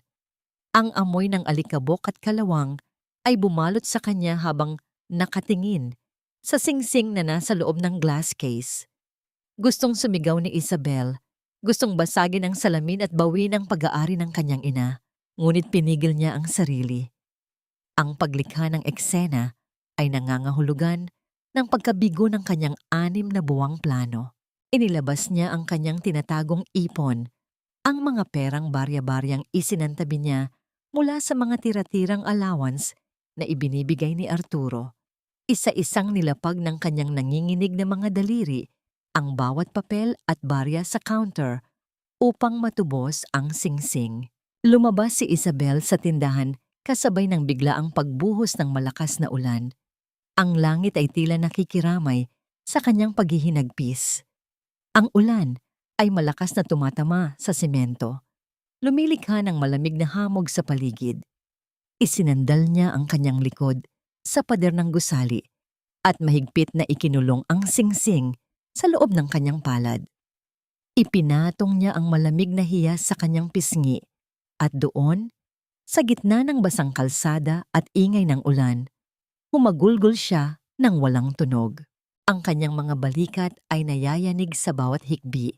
Ang amoy ng alikabok at kalawang ay bumalot sa kanya habang nakatingin sa singsing na nasa loob ng glass case. Gustong sumigaw ni Isabel, gustong basagin ang salamin at bawin ang pag-aari ng kanyang ina, ngunit pinigil niya ang sarili. Ang paglikha ng eksena ay nangangahulugan ng pagkabigo ng kanyang 6 na buwang plano. Inilabas niya ang kanyang tinatagong ipon, ang mga perang barya-baryang isinantabi niya mula sa mga tira-tirang allowance na ibinibigay ni Arturo. Isa-isang nilapag ng kanyang nanginginig na mga daliri ang bawat papel at barya sa counter upang matubos ang singsing. Lumabas si Isabel sa tindahan kasabay ng biglaang pagbuhos ng malakas na ulan. Ang langit ay tila nakikiramay sa kanyang paghihinagpis. Ang ulan ay malakas na tumatama sa semento. Lumilikha ng malamig na hamog sa paligid. Isinandal niya ang kanyang likod sa pader ng gusali at mahigpit na ikinulong ang singsing sa loob ng kanyang palad. Ipinatong niya ang malamig na hiyas sa kanyang pisngi at doon, sa gitna ng basang kalsada at ingay ng ulan, humagulgol siya ng walang tunog. Ang kanyang mga balikat ay nayayanig sa bawat hikbi,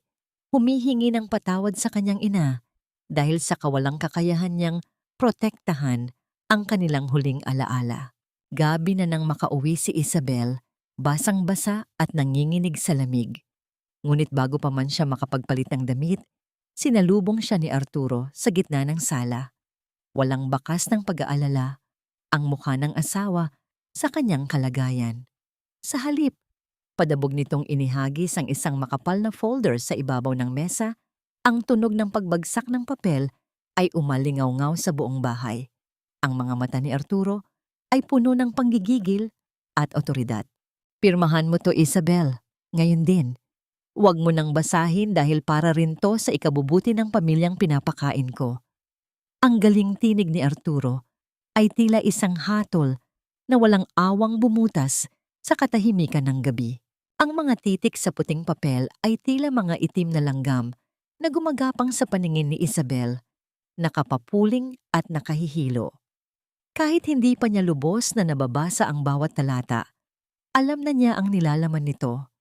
humihingi ng patawad sa kanyang ina dahil sa kawalang kakayahan niyang protektahan ang kanilang huling alaala. Gabi na nang makauwi si Isabel, basang-basa at nanginginig sa lamig. Ngunit bago pa man siya makapagpalit ng damit, sinalubong siya ni Arturo sa gitna ng sala. Walang bakas ng pag-aalala ang mukha ng asawa sa kanyang kalagayan. Sa halip, padabog nitong inihagis ang isang makapal na folder sa ibabaw ng mesa. Ang tunog ng pagbagsak ng papel ay umalingaw-ngaw sa buong bahay. Ang mga mata ni Arturo ay puno ng panggigigil at otoridad. Pirmahan mo to, Isabel. Ngayon din. Huwag mo nang basahin dahil para rin to sa ikabubuti ng pamilyang pinapakain ko. Ang galing tinig ni Arturo ay tila isang hatol na walang awang bumutas sa katahimikan ng gabi. Ang mga titik sa puting papel ay tila mga itim na langgam na gumagapang sa paningin ni Isabel, nakapapuling at nakahihilo. Kahit hindi pa niya lubos na nababasa ang bawat talata, alam na niya ang nilalaman nito.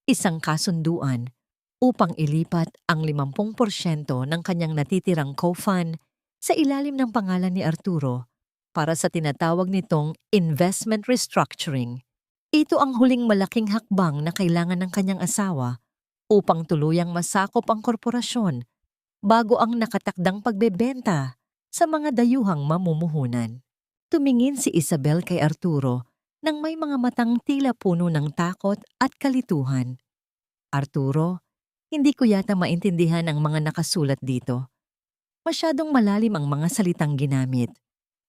Isang kasunduan upang ilipat ang 50% ng kanyang natitirang co-fund sa ilalim ng pangalan ni Arturo para sa tinatawag nitong investment restructuring. Ito ang huling malaking hakbang na kailangan ng kanyang asawa upang tuluyang masakop ang korporasyon bago ang nakatakdang pagbebenta sa mga dayuhang mamumuhunan. Tumingin si Isabel kay Arturo nang may mga matang tila puno ng takot at kalituhan. Arturo, hindi ko yata maintindihan ang mga nakasulat dito. Masyadong malalim ang mga salitang ginamit.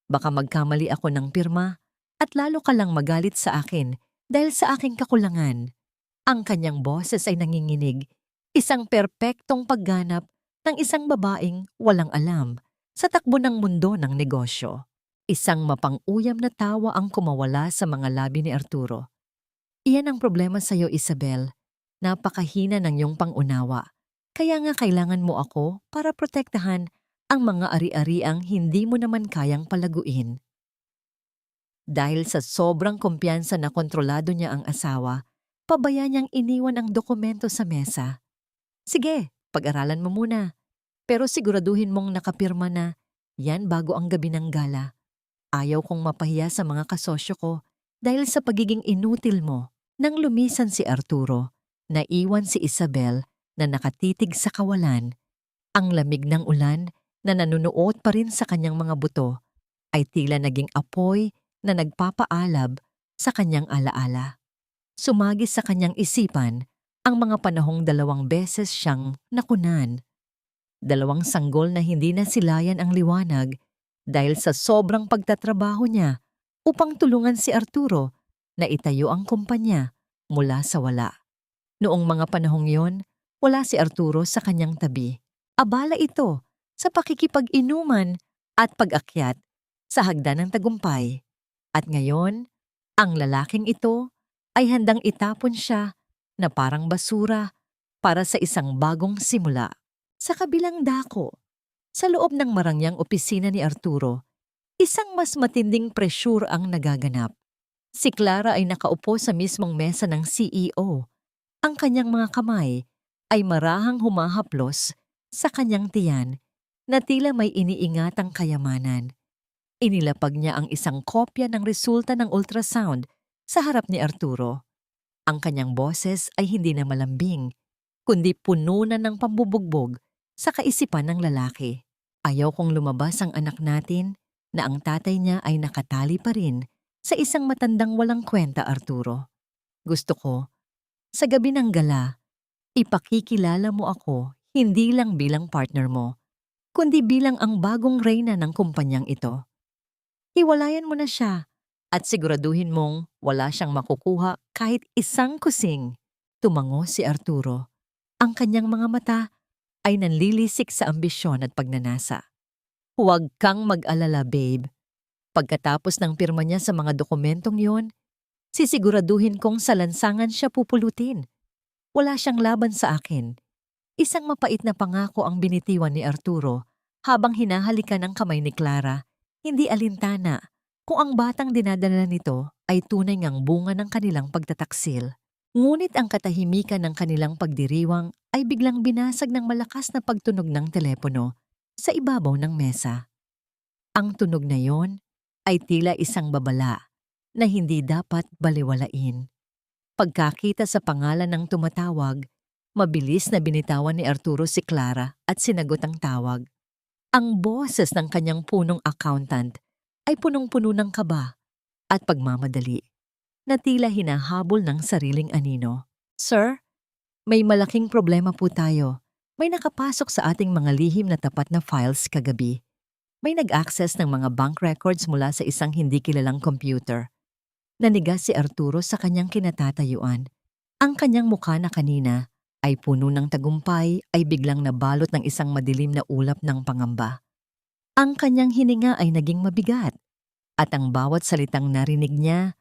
Baka magkamali ako ng pirma at lalo ka lang magalit sa akin dahil sa aking kakulangan. Ang kanyang boses ay nanginginig, isang perpektong pagganap ng isang babaeng walang alam sa takbo ng mundo ng negosyo. Isang mapang-uyam na tawa ang kumawala sa mga labi ni Arturo. Iyan ang problema sa iyo, Isabel. Napakahina ng iyong pangunawa. Kaya nga kailangan mo ako para protektahan ang mga ari-ariang hindi mo naman kayang palaguin. Dahil sa sobrang kumpiyansa na kontrolado niya ang asawa, pabaya niyang iniwan ang dokumento sa mesa. Sige, pag-aralan mo muna. Pero siguraduhin mong nakapirma na yan bago ang gabi ng gala. Ayaw kong mapahiya sa mga kasosyo ko dahil sa pagiging inutil mo. Nang lumisan si Arturo, naiwan si Isabel na nakatitig sa kawalan. Ang lamig ng ulan na nanunuot pa rin sa kanyang mga buto ay tila naging apoy na nagpapaalab sa kanyang alaala. Sumagis sa kanyang isipan ang mga panahong 2 beses siyang nakunan. 2 sanggol na hindi nasilayan ang liwanag dahil sa sobrang pagtatrabaho niya upang tulungan si Arturo na itayo ang kumpanya mula sa wala. Noong mga panahong yon, wala si Arturo sa kanyang tabi. Abala ito sa pakikipag-inuman at pag-akyat sa hagdan ng tagumpay. At ngayon, ang lalaking ito ay handang itapon siya na parang basura para sa isang bagong simula. Sa kabilang dako, sa loob ng marangyang opisina ni Arturo, isang mas matinding presyur ang nagaganap. Si Clara ay nakaupo sa mismong mesa ng CEO. Ang kanyang mga kamay ay marahang humahaplos sa kanyang tiyan na tila may iniingatang kayamanan. Inilapag niya ang isang kopya ng resulta ng ultrasound sa harap ni Arturo. Ang kanyang boses ay hindi na malambing, kundi puno na ng pambubugbog sa kaisipan ng lalaki. Ayaw kong lumabas ang anak natin na ang tatay niya ay nakatali pa rin sa isang matandang walang kwenta, Arturo. Gusto ko, sa gabi ng gala, ipakikilala mo ako hindi lang bilang partner mo, kundi bilang ang bagong reyna ng kumpanyang ito. Hiwalayan mo na siya at siguraduhin mong wala siyang makukuha kahit isang kusing. Tumango si Arturo. Ang kanyang mga mata ay nanlilisik sa ambisyon at pagnanasa. Huwag kang mag-alala, babe. Pagkatapos ng pirma niya sa mga dokumentong yon, sisiguraduhin kong sa lansangan siya pupulutin. Wala siyang laban sa akin. Isang mapait na pangako ang binitiwan ni Arturo habang hinahalikan ang kamay ni Clara, hindi alintana kung ang batang dinadala nito ay tunay ngang bunga ng kanilang pagtataksil. Ngunit ang katahimikan ng kanilang pagdiriwang ay biglang binasag ng malakas na pagtunog ng telepono sa ibabaw ng mesa. Ang tunog na yon ay tila isang babala na hindi dapat baliwalain. Pagkakita sa pangalan ng tumatawag, mabilis na binitawan ni Arturo si Clara at sinagot ang tawag. Ang boses ng kanyang punong accountant ay punong-puno ng kaba at pagmamadali na tila hinahabol ng sariling anino. Sir, may malaking problema po tayo. May nakapasok sa ating mga lihim na tapat na files kagabi. May nag-access ng mga bank records mula sa isang hindi kilalang computer. Nanigas si Arturo sa kanyang kinatatayuan. Ang kanyang mukha na kanina ay puno ng tagumpay ay biglang nabalot ng isang madilim na ulap ng pangamba. Ang kanyang hininga ay naging mabigat at ang bawat salitang narinig niya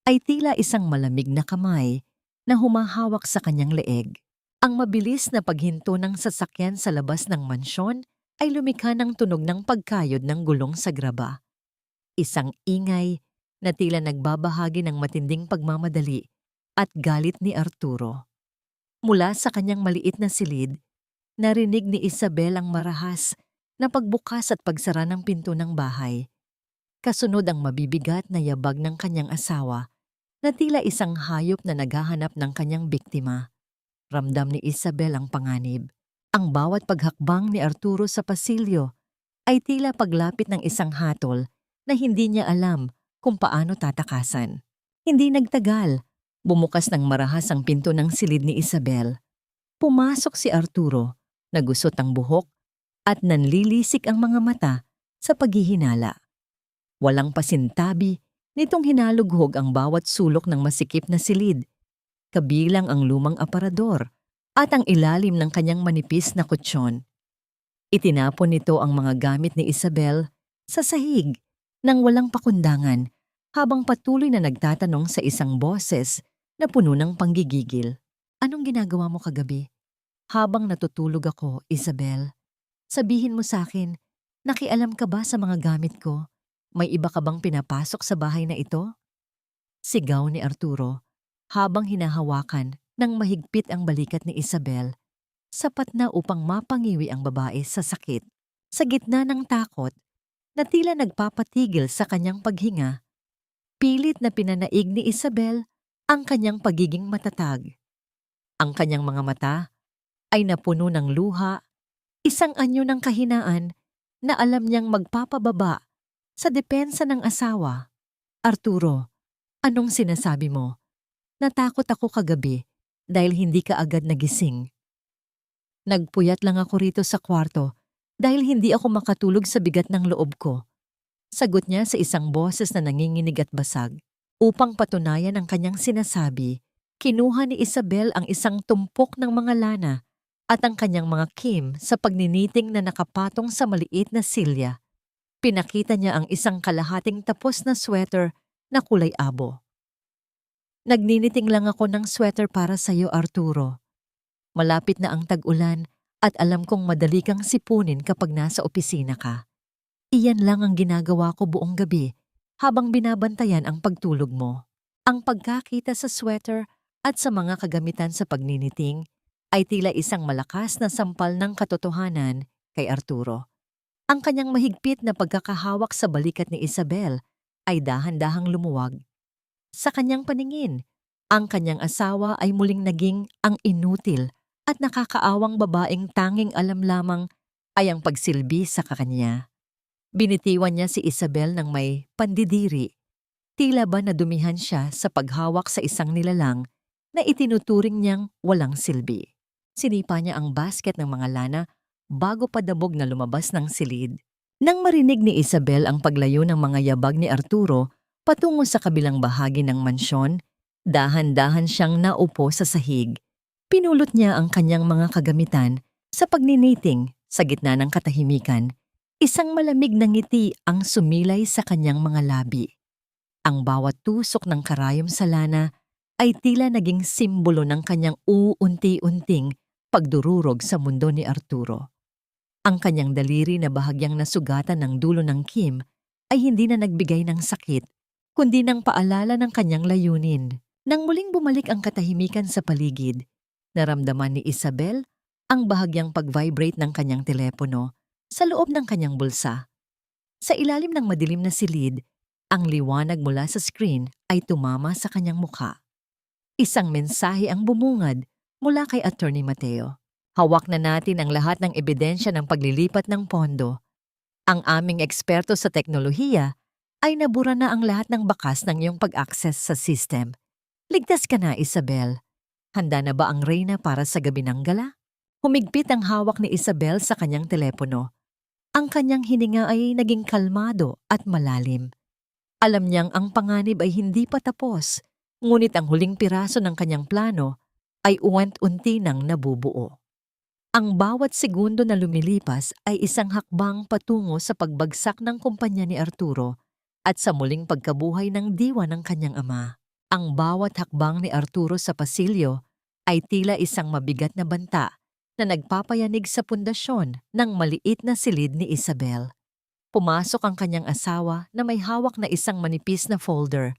ay tila isang malamig na kamay na humahawak sa kanyang leeg. Ang mabilis na paghinto ng sasakyan sa labas ng mansyon ay lumikha ng tunog ng pagkayod ng gulong sa graba. Isang ingay na tila nagbabahagi ng matinding pagmamadali at galit ni Arturo. Mula sa kanyang maliit na silid, narinig ni Isabel ang marahas na pagbukas at pagsara ng pinto ng bahay. Kasunod ang mabibigat na yabag ng kanyang asawa na tila isang hayop na naghahanap ng kanyang biktima. Ramdam ni Isabel ang panganib. Ang bawat paghakbang ni Arturo sa pasilyo ay tila paglapit ng isang hatol na hindi niya alam kung paano tatakasan. Hindi nagtagal. Bumukas ng marahas ang pinto ng silid ni Isabel. Pumasok si Arturo, nagusot ang buhok at nanlilisik ang mga mata sa paghihinala. Walang pasintabi nitong hinalughog ang bawat sulok ng masikip na silid, kabilang ang lumang aparador at ang ilalim ng kanyang manipis na kutsyon. Itinapon nito ang mga gamit ni Isabel sa sahig nang walang pakundangan habang patuloy na nagtatanong sa isang boses na puno ng panggigigil. Anong ginagawa mo kagabi? Habang natutulog ako, Isabel, sabihin mo sa akin, nakialam ka ba sa mga gamit ko? May iba ka bang pinapasok sa bahay na ito? Sigaw ni Arturo habang hinahawakan ng mahigpit ang balikat ni Isabel, sapat na upang mapangiwi ang babae sa sakit. Sa gitna ng takot, na tila nagpapatigil sa kanyang paghinga, pilit na pinanaig ni Isabel ang kanyang pagiging matatag. Ang kanyang mga mata ay napuno ng luha, isang anyo ng kahinaan na alam niyang magpapababa sa depensa ng asawa. Arturo, anong sinasabi mo? Natakot ako kagabi dahil hindi ka agad nagising. Nagpuyat lang ako rito sa kwarto dahil hindi ako makatulog sa bigat ng loob ko. Sagot niya sa isang boses na nanginginig at basag. Upang patunayan ang kanyang sinasabi, kinuha ni Isabel ang isang tumpok ng mga lana at ang kanyang mga kim sa pagniniting na nakapatong sa maliit na silya. Pinakita niya ang isang kalahating tapos na sweater na kulay abo. Nagniniting lang ako ng sweater para sa'yo, Arturo. Malapit na ang tag-ulan at alam kong madali kang sipunin kapag nasa opisina ka. Iyan lang ang ginagawa ko buong gabi habang binabantayan ang pagtulog mo. Ang pagkakita sa sweater at sa mga kagamitan sa pagniniting ay tila isang malakas na sampal ng katotohanan kay Arturo. Ang kanyang mahigpit na pagkakahawak sa balikat ni Isabel ay dahan-dahang lumuwag. Sa kanyang paningin, ang kanyang asawa ay muling naging ang inutil at nakakaawang babaeng tanging alam lamang ay ang pagsilbi sa kakanya. Binitiwan niya si Isabel ng may pandidiri. Tila ba nadumihan siya sa paghawak sa isang nilalang na itinuturing niyang walang silbi. Sinipa niya ang basket ng mga lana bago padabog na lumabas ng silid. Nang marinig ni Isabel ang paglayo ng mga yabag ni Arturo patungo sa kabilang bahagi ng mansyon, dahan-dahan siyang naupo sa sahig. Pinulot niya ang kanyang mga kagamitan sa pagniniting sa gitna ng katahimikan. Isang malamig na ngiti ang sumilay sa kanyang mga labi. Ang bawat tusok ng karayom sa lana ay tila naging simbolo ng kanyang uunti-unting pagdururog sa mundo ni Arturo. Ang kanyang daliri na bahagyang nasugatan ng dulo ng kim ay hindi na nagbigay ng sakit, kundi ng paalala ng kanyang layunin. Nang muling bumalik ang katahimikan sa paligid, naramdaman ni Isabel ang bahagyang pag-vibrate ng kanyang telepono sa loob ng kanyang bulsa. Sa ilalim ng madilim na silid, ang liwanag mula sa screen ay tumama sa kanyang mukha. Isang mensahe ang bumungad mula kay Attorney Mateo. Hawak na natin ang lahat ng ebidensya ng paglilipat ng pondo. Ang aming eksperto sa teknolohiya ay nabura na ang lahat ng bakas ng iyong pag-access sa system. Ligtas ka na, Isabel. Handa na ba ang reyna para sa gabi ng gala? Humigpit ang hawak ni Isabel sa kanyang telepono. Ang kanyang hininga ay naging kalmado at malalim. Alam niyang ang panganib ay hindi pa tapos, ngunit ang huling piraso ng kanyang plano ay uwant-unti nang nabubuo. Ang bawat segundo na lumilipas ay isang hakbang patungo sa pagbagsak ng kumpanya ni Arturo at sa muling pagkabuhay ng diwa ng kanyang ama. Ang bawat hakbang ni Arturo sa pasilyo ay tila isang mabigat na banta na nagpapayanig sa pundasyon ng maliit na silid ni Isabel. Pumasok ang kanyang asawa na may hawak na isang manipis na folder,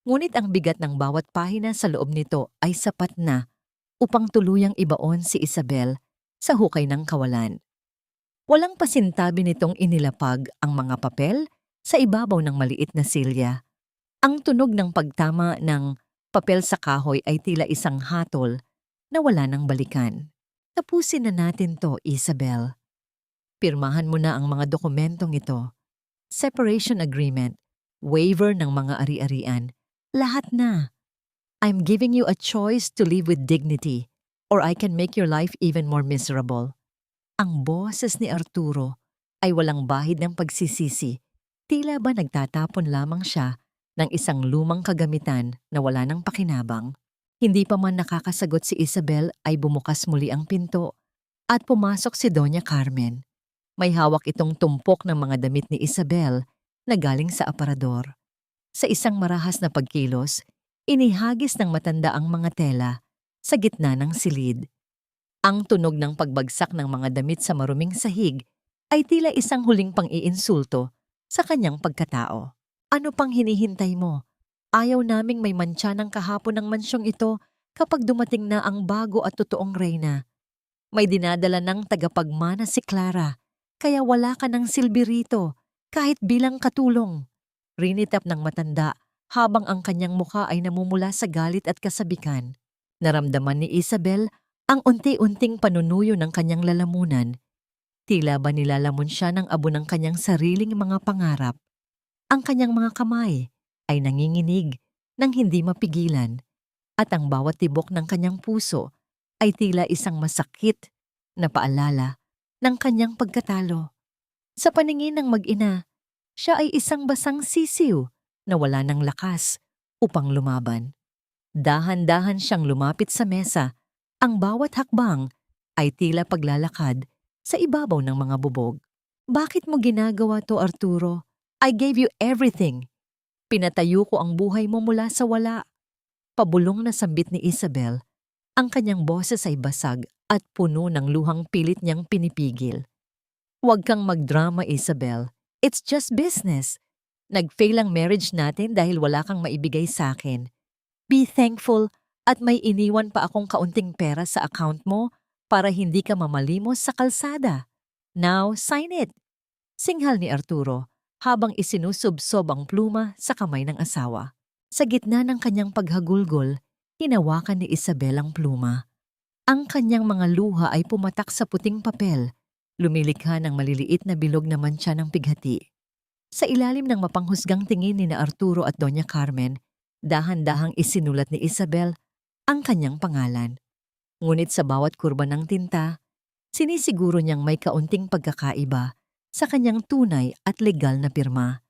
ngunit ang bigat ng bawat pahina sa loob nito ay sapat na upang tuluyang ibaon si Isabel sa hukay ng kawalan. Walang pasintabi nitong inilapag ang mga papel sa ibabaw ng maliit na silya. Ang tunog ng pagtama ng papel sa kahoy ay tila isang hatol na wala nang balikan. Tapusin na natin to, Isabel. Pirmahan mo na ang mga dokumentong ito. Separation agreement, waiver ng mga ari-arian, lahat na. I'm giving you a choice to live with dignity or I can make your life even more miserable. Ang boses ni Arturo ay walang bahid ng pagsisisi. Tila ba nagtatapon lamang siya ng isang lumang kagamitan na wala nang pakinabang. Hindi pa man nakakasagot si Isabel ay bumukas muli ang pinto at pumasok si Doña Carmen. May hawak itong tumpok ng mga damit ni Isabel na galing sa aparador. Sa isang marahas na pagkilos, inihagis ng matanda ang mga tela sa gitna ng silid. Ang tunog ng pagbagsak ng mga damit sa maruming sahig ay tila isang huling pang-iinsulto sa kanyang pagkatao. Ano pang hinihintay mo? Ayaw naming may mantsa ng kahapon ng mansyong ito kapag dumating na ang bago at totoong reyna. May dinadala ng tagapagmana si Clara, kaya wala ka ng silbi rito, kahit bilang katulong. Rinitap ng matanda habang ang kanyang mukha ay namumula sa galit at kasabikan. Naramdaman ni Isabel ang unti-unting panunuyo ng kanyang lalamunan. Tila ba nilalamon siya ng abo ng kanyang sariling mga pangarap. Ang kanyang mga kamay ay nanginginig nang hindi mapigilan at ang bawat tibok ng kanyang puso ay tila isang masakit na paalala ng kanyang pagkatalo. Sa paningin ng mag-ina, Siya ay isang basang sisiw na wala ng lakas upang lumaban. Dahan-dahan siyang lumapit sa mesa. Ang bawat hakbang ay tila paglalakad sa ibabaw ng mga bubog. Bakit mo ginagawa to, Arturo? I gave you everything. Pinatayo ko ang buhay mo mula sa wala. Pabulong na sambit ni Isabel. Ang kanyang boses ay basag at puno ng luhang pilit niyang pinipigil. Huwag kang magdrama, Isabel. It's just business. Nag-fail ang marriage natin dahil wala kang maibigay sa akin. Be thankful at may iniwan pa akong kaunting pera sa account mo para hindi ka mamalimos sa kalsada. Now, sign it. Singhal ni Arturo habang isinusubsob ang pluma sa kamay ng asawa. Sa gitna ng kanyang paghagulgol, hinawakan ni Isabel ang pluma. Ang kanyang mga luha ay pumatak sa puting papel, lumilikha ng maliliit na bilog na mantsa ng pighati. Sa ilalim ng mapanghusgang tingin ni na Arturo at Doña Carmen, dahan-dahang isinulat ni Isabel ang kanyang pangalan. Ngunit sa bawat kurba ng tinta, sinisiguro niyang may kaunting pagkakaiba sa kanyang tunay at legal na pirma.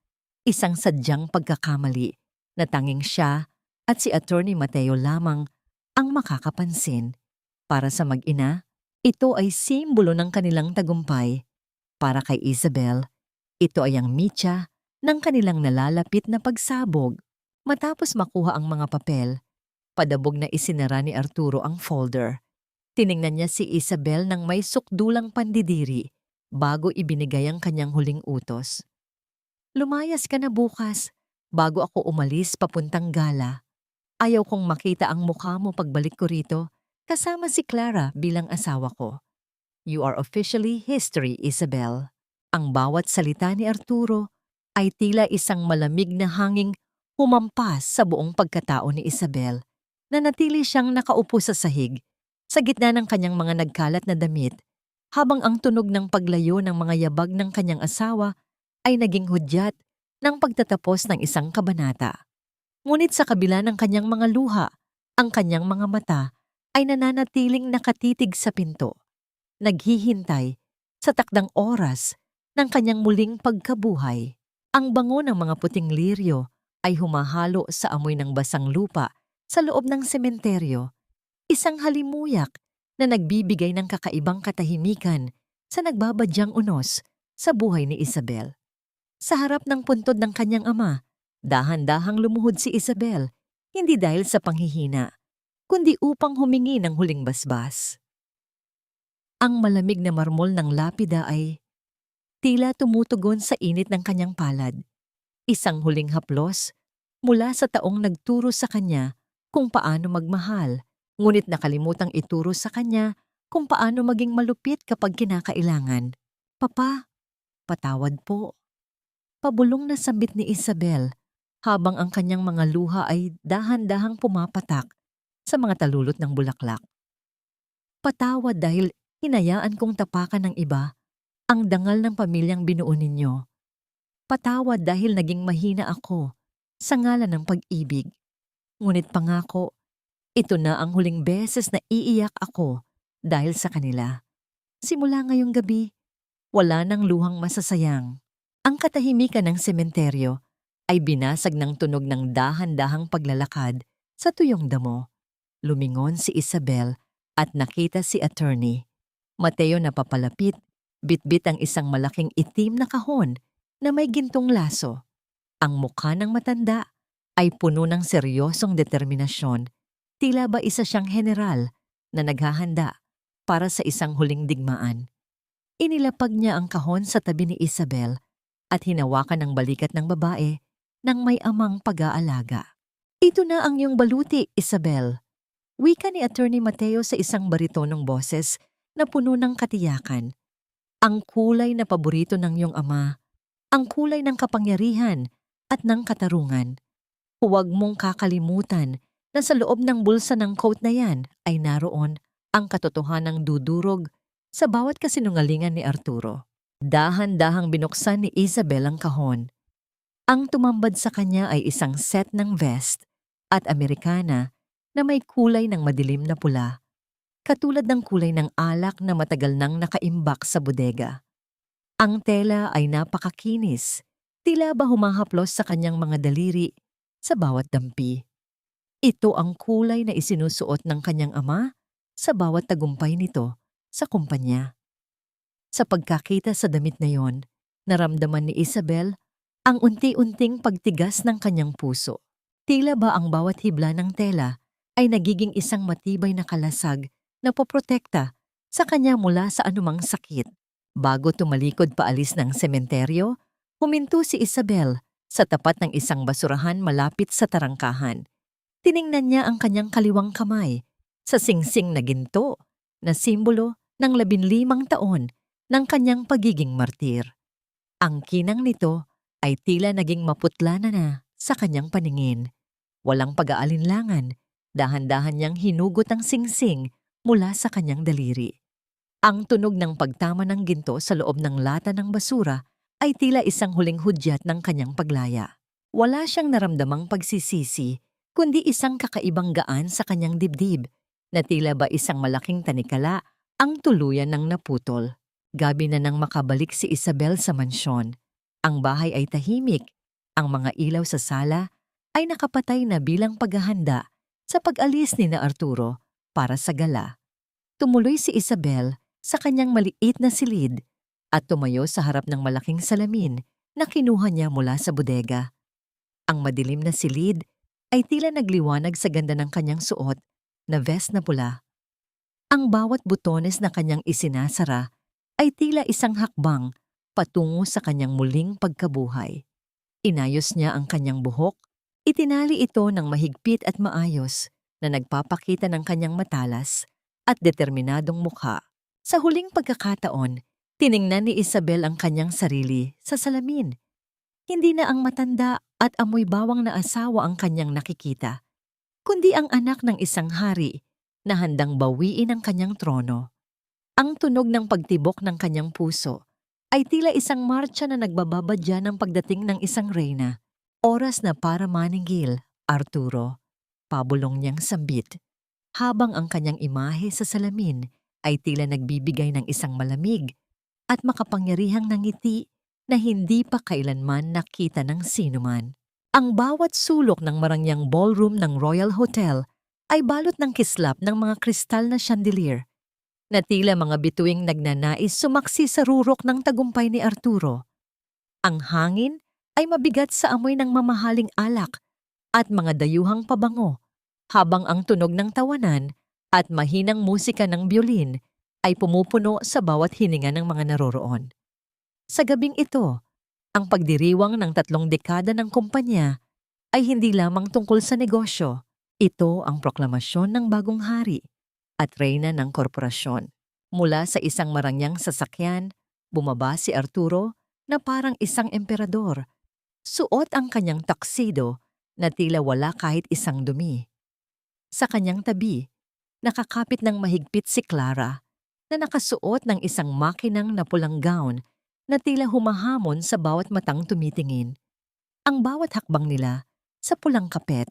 Isang sadyang pagkakamali na tanging siya at si Attorney Mateo lamang ang makakapansin. Para sa mag-ina, ito ay simbolo ng kanilang tagumpay. Para kay Isabel, ito ay ang mitya ng kanilang nalalapit na pagsabog. Matapos makuha ang mga papel, padabog na isinara ni Arturo ang folder. Tiningnan niya si Isabel ng may sukdulang pandidiri bago ibinigay ang kanyang huling utos. Lumayas ka na bukas bago ako umalis papuntang gala. Ayaw kong makita ang mukha mo pagbalik ko rito kasama si Clara bilang asawa ko. You are officially history, Isabel. Ang bawat salita ni Arturo ay tila isang malamig na hanging humampas sa buong pagkatao ni Isabel na natili siyang nakaupo sa sahig sa gitna ng kanyang mga nagkalat na damit habang ang tunog ng paglayo ng mga yabag ng kanyang asawa ay naging hudyat ng pagtatapos ng isang kabanata. Ngunit sa kabila ng kanyang mga luha, ang kanyang mga mata ay nananatiling nakatitig sa pinto, naghihintay sa takdang oras ng kanyang muling pagkabuhay. Ang bango ng mga puting liryo ay humahalo sa amoy ng basang lupa sa loob ng sementeryo, isang halimuyak na nagbibigay ng kakaibang katahimikan sa nagbabadyang unos sa buhay ni Isabel. Sa harap ng puntod ng kanyang ama, dahan-dahang lumuhod si Isabel, hindi dahil sa panghihina, kundi upang humingi ng huling basbas. Ang malamig na marmol ng lapida ay tila tumutugon sa init ng kanyang palad. Isang huling haplos mula sa taong nagturo sa kanya kung paano magmahal, ngunit nakalimutang ituro sa kanya kung paano maging malupit kapag kinakailangan. Papa, patawad po. Pabulong na sambit ni Isabel habang ang kanyang mga luha ay dahan-dahang pumapatak sa mga talulot ng bulaklak. Patawad dahil hinayaan kong tapakan ng iba ang dangal ng pamilyang binuo ninyo. Patawad dahil naging mahina ako sa ngalan ng pag-ibig. Ngunit pangako, ito na ang huling beses na iiyak ako dahil sa kanila. Simula ngayong gabi, wala nang luhang masasayang. Ang katahimikan ng sementeryo ay binasag ng tunog ng dahan-dahang paglalakad sa tuyong damo. Lumingon si Isabel at nakita si Attorney. Mateo na papalapit, bitbit ang isang malaking itim na kahon na may gintong laso. Ang mukha ng matanda ay puno ng seryosong determinasyon. Tila ba isa siyang general na naghahanda para sa isang huling digmaan. Inilapag niya ang kahon sa tabi ni Isabel at hinawakan ang balikat ng babae ng may amang pag-aalaga. Ito na ang iyong baluti, Isabel. Wika ni Attorney Mateo sa isang baritonong boses na puno ng katiyakan. Ang kulay na paborito ng iyong ama, ang kulay ng kapangyarihan at ng katarungan. Huwag mong kakalimutan na sa loob ng bulsa ng coat na yan ay naroon ang katotohanang dudurog sa bawat kasinungalingan ni Arturo. Dahan-dahang binuksan ni Isabel ang kahon. Ang tumambad sa kanya ay isang set ng vest at Amerikana na may kulay ng madilim na pula, katulad ng kulay ng alak na matagal nang nakaimbak sa bodega. Ang tela ay napakakinis, Tila ba humahaplos sa kanyang mga daliri sa bawat dampi. Ito ang kulay na isinusuot ng kanyang ama sa bawat tagumpay nito sa kumpanya. Sa pagkakita sa damit na yon, naramdaman ni Isabel ang unti-unting pagtigas ng kanyang puso. Tila ba ang bawat hibla ng tela ay nagiging isang matibay na kalasag na poprotekta sa kanya mula sa anumang sakit. Bago tumalikod paalis ng sementeryo, huminto si Isabel sa tapat ng isang basurahan malapit sa tarangkahan. Tiningnan niya ang kanyang kaliwang kamay sa singsing na ginto na simbolo ng 15 taon ng kanyang pagiging martir. Ang kinang nito ay tila naging maputla na sa kanyang paningin. Walang pag-aalinlangan, dahan-dahan niyang hinugot ang singsing mula sa kanyang daliri. Ang tunog ng pagtama ng ginto sa loob ng lata ng basura ay tila isang huling hudyat ng kanyang paglaya. Wala siyang naramdamang pagsisisi, kundi isang kakaibang gaan sa kanyang dibdib, na tila ba isang malaking tanikala ang tuluyan ng naputol. Gabi na nang makabalik si Isabel sa mansyon. Ang bahay ay tahimik, ang mga ilaw sa sala ay nakapatay na bilang paghahanda sa pag-alis ni na Arturo para sa gala. Tumuloy si Isabel sa kanyang maliit na silid at tumayo sa harap ng malaking salamin na kinuha niya mula sa bodega. Ang madilim na silid ay tila nagliwanag sa ganda ng kanyang suot na vest na pula. Ang bawat butones na kanyang isinasara ay tila isang hakbang patungo sa kanyang muling pagkabuhay. Inayos niya ang kanyang buhok, itinali ito ng mahigpit at maayos na nagpapakita ng kanyang matalas at determinadong mukha. Sa huling pagkakataon, tiningnan ni Isabel ang kanyang sarili sa salamin. Hindi na ang matanda at amoy bawang na asawa ang kanyang nakikita, kundi ang anak ng isang hari na handang bawiin ang kanyang trono. Ang tunog ng pagtibok ng kanyang puso ay tila isang marcha na nagbababadya ng pagdating ng isang reyna. Oras na para maningil, Arturo, pabulong niyang sambit, habang ang kanyang imahe sa salamin ay tila nagbibigay ng isang malamig at makapangyarihang ngiti na hindi pa kailanman nakita ng sinuman. Ang bawat sulok ng marangyang ballroom ng Royal Hotel ay balot ng kislap ng mga kristal na chandelier, na tila mga bituing nagnanais sumaksi sa rurok ng tagumpay ni Arturo. Ang hangin ay mabigat sa amoy ng mamahaling alak at mga dayuhang pabango, habang ang tunog ng tawanan at mahinang musika ng biolin ay pumupuno sa bawat hininga ng mga naroroon. Sa gabing ito, ang pagdiriwang ng 3 dekada ng kumpanya ay hindi lamang tungkol sa negosyo. Ito ang proklamasyon ng bagong hari at reyna ng korporasyon. Mula sa isang marangyang sasakyan, bumaba si Arturo na parang isang emperador. Suot ang kanyang tuxedo na tila wala kahit isang dumi. Sa kanyang tabi, nakakapit ng mahigpit si Clara na nakasuot ng isang makinang na pulang gown na tila humahamon sa bawat matang tumitingin. Ang bawat hakbang nila sa pulang kapet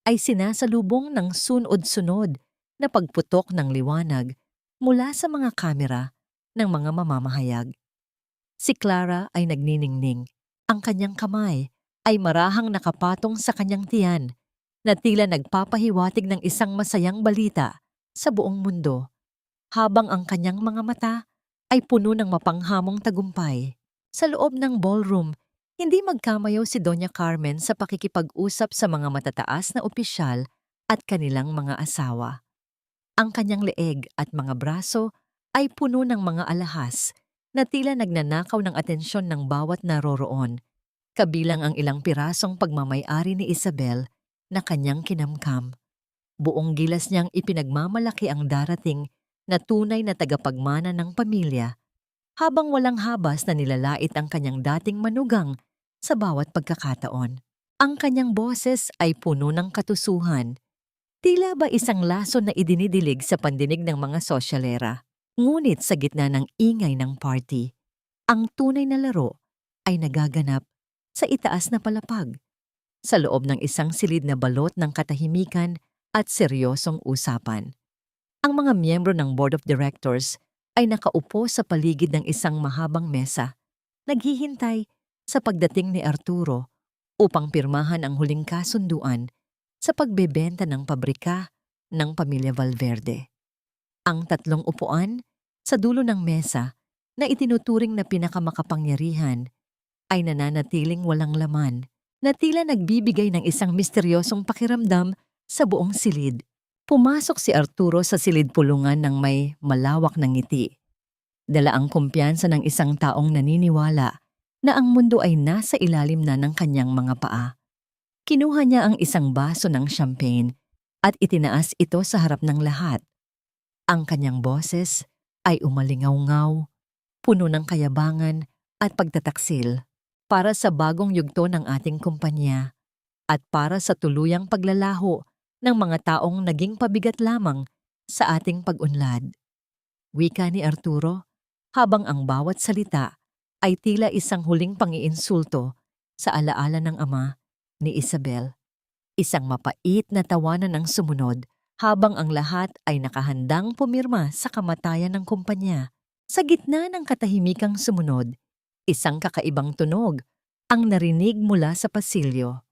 ay sinasalubong ng sunod-sunod na pagputok ng liwanag mula sa mga kamera ng mga mamamahayag. Si Clara ay nagniningning. Ang kanyang kamay ay marahang nakapatong sa kanyang tiyan na tila nagpapahiwatig ng isang masayang balita sa buong mundo, habang ang kanyang mga mata ay puno ng mapanghamong tagumpay. Sa loob ng ballroom, hindi magkamayaw si Doña Carmen sa pakikipag-usap sa mga matataas na opisyal at kanilang mga asawa. Ang kanyang leeg at mga braso ay puno ng mga alahas na tila nagnanakaw ng atensyon ng bawat naroroon, kabilang ang ilang pirasong pagmamay-ari ni Isabel na kanyang kinamkam. Buong gilas niyang ipinagmamalaki ang darating na tunay na tagapagmana ng pamilya, habang walang habas na nilalait ang kanyang dating manugang sa bawat pagkakataon. Ang kanyang boses ay puno ng katusuhan, tila ba isang laso na idinidilig sa pandinig ng mga sosyalera. Ngunit sa gitna ng ingay ng party, ang tunay na laro ay nagaganap sa itaas na palapag, sa loob ng isang silid na balot ng katahimikan at seryosong usapan. Ang mga miyembro ng Board of Directors ay nakaupo sa paligid ng isang mahabang mesa, naghihintay sa pagdating ni Arturo upang pirmahan ang huling kasunduan sa pagbebenta ng pabrika ng pamilya Valverde. Ang tatlong upuan sa dulo ng mesa na itinuturing na pinakamakapangyarihan ay nananatiling walang laman na tila nagbibigay ng isang misteryosong pakiramdam sa buong silid. Pumasok si Arturo sa silid pulungan ng may malawak na ngiti. Dala ang kumpiyansa ng isang taong naniniwala na ang mundo ay nasa ilalim na ng kanyang mga paa. Kinuha niya ang isang baso ng champagne at itinaas ito sa harap ng lahat. Ang kanyang boses ay umalingaw-ngaw, puno ng kayabangan at pagtataksil para sa bagong yugto ng ating kumpanya at para sa tuluyang paglalaho ng mga taong naging pabigat lamang sa ating pag-unlad. Wika ni Arturo habang ang bawat salita ay tila isang huling pangiinsulto sa alaala ng ama ni Isabel. Isang mapait na tawanan ang sumunod habang ang lahat ay nakahandang pumirma sa kamatayan ng kumpanya. Sa gitna ng katahimikang sumunod, isang kakaibang tunog ang narinig mula sa pasilyo.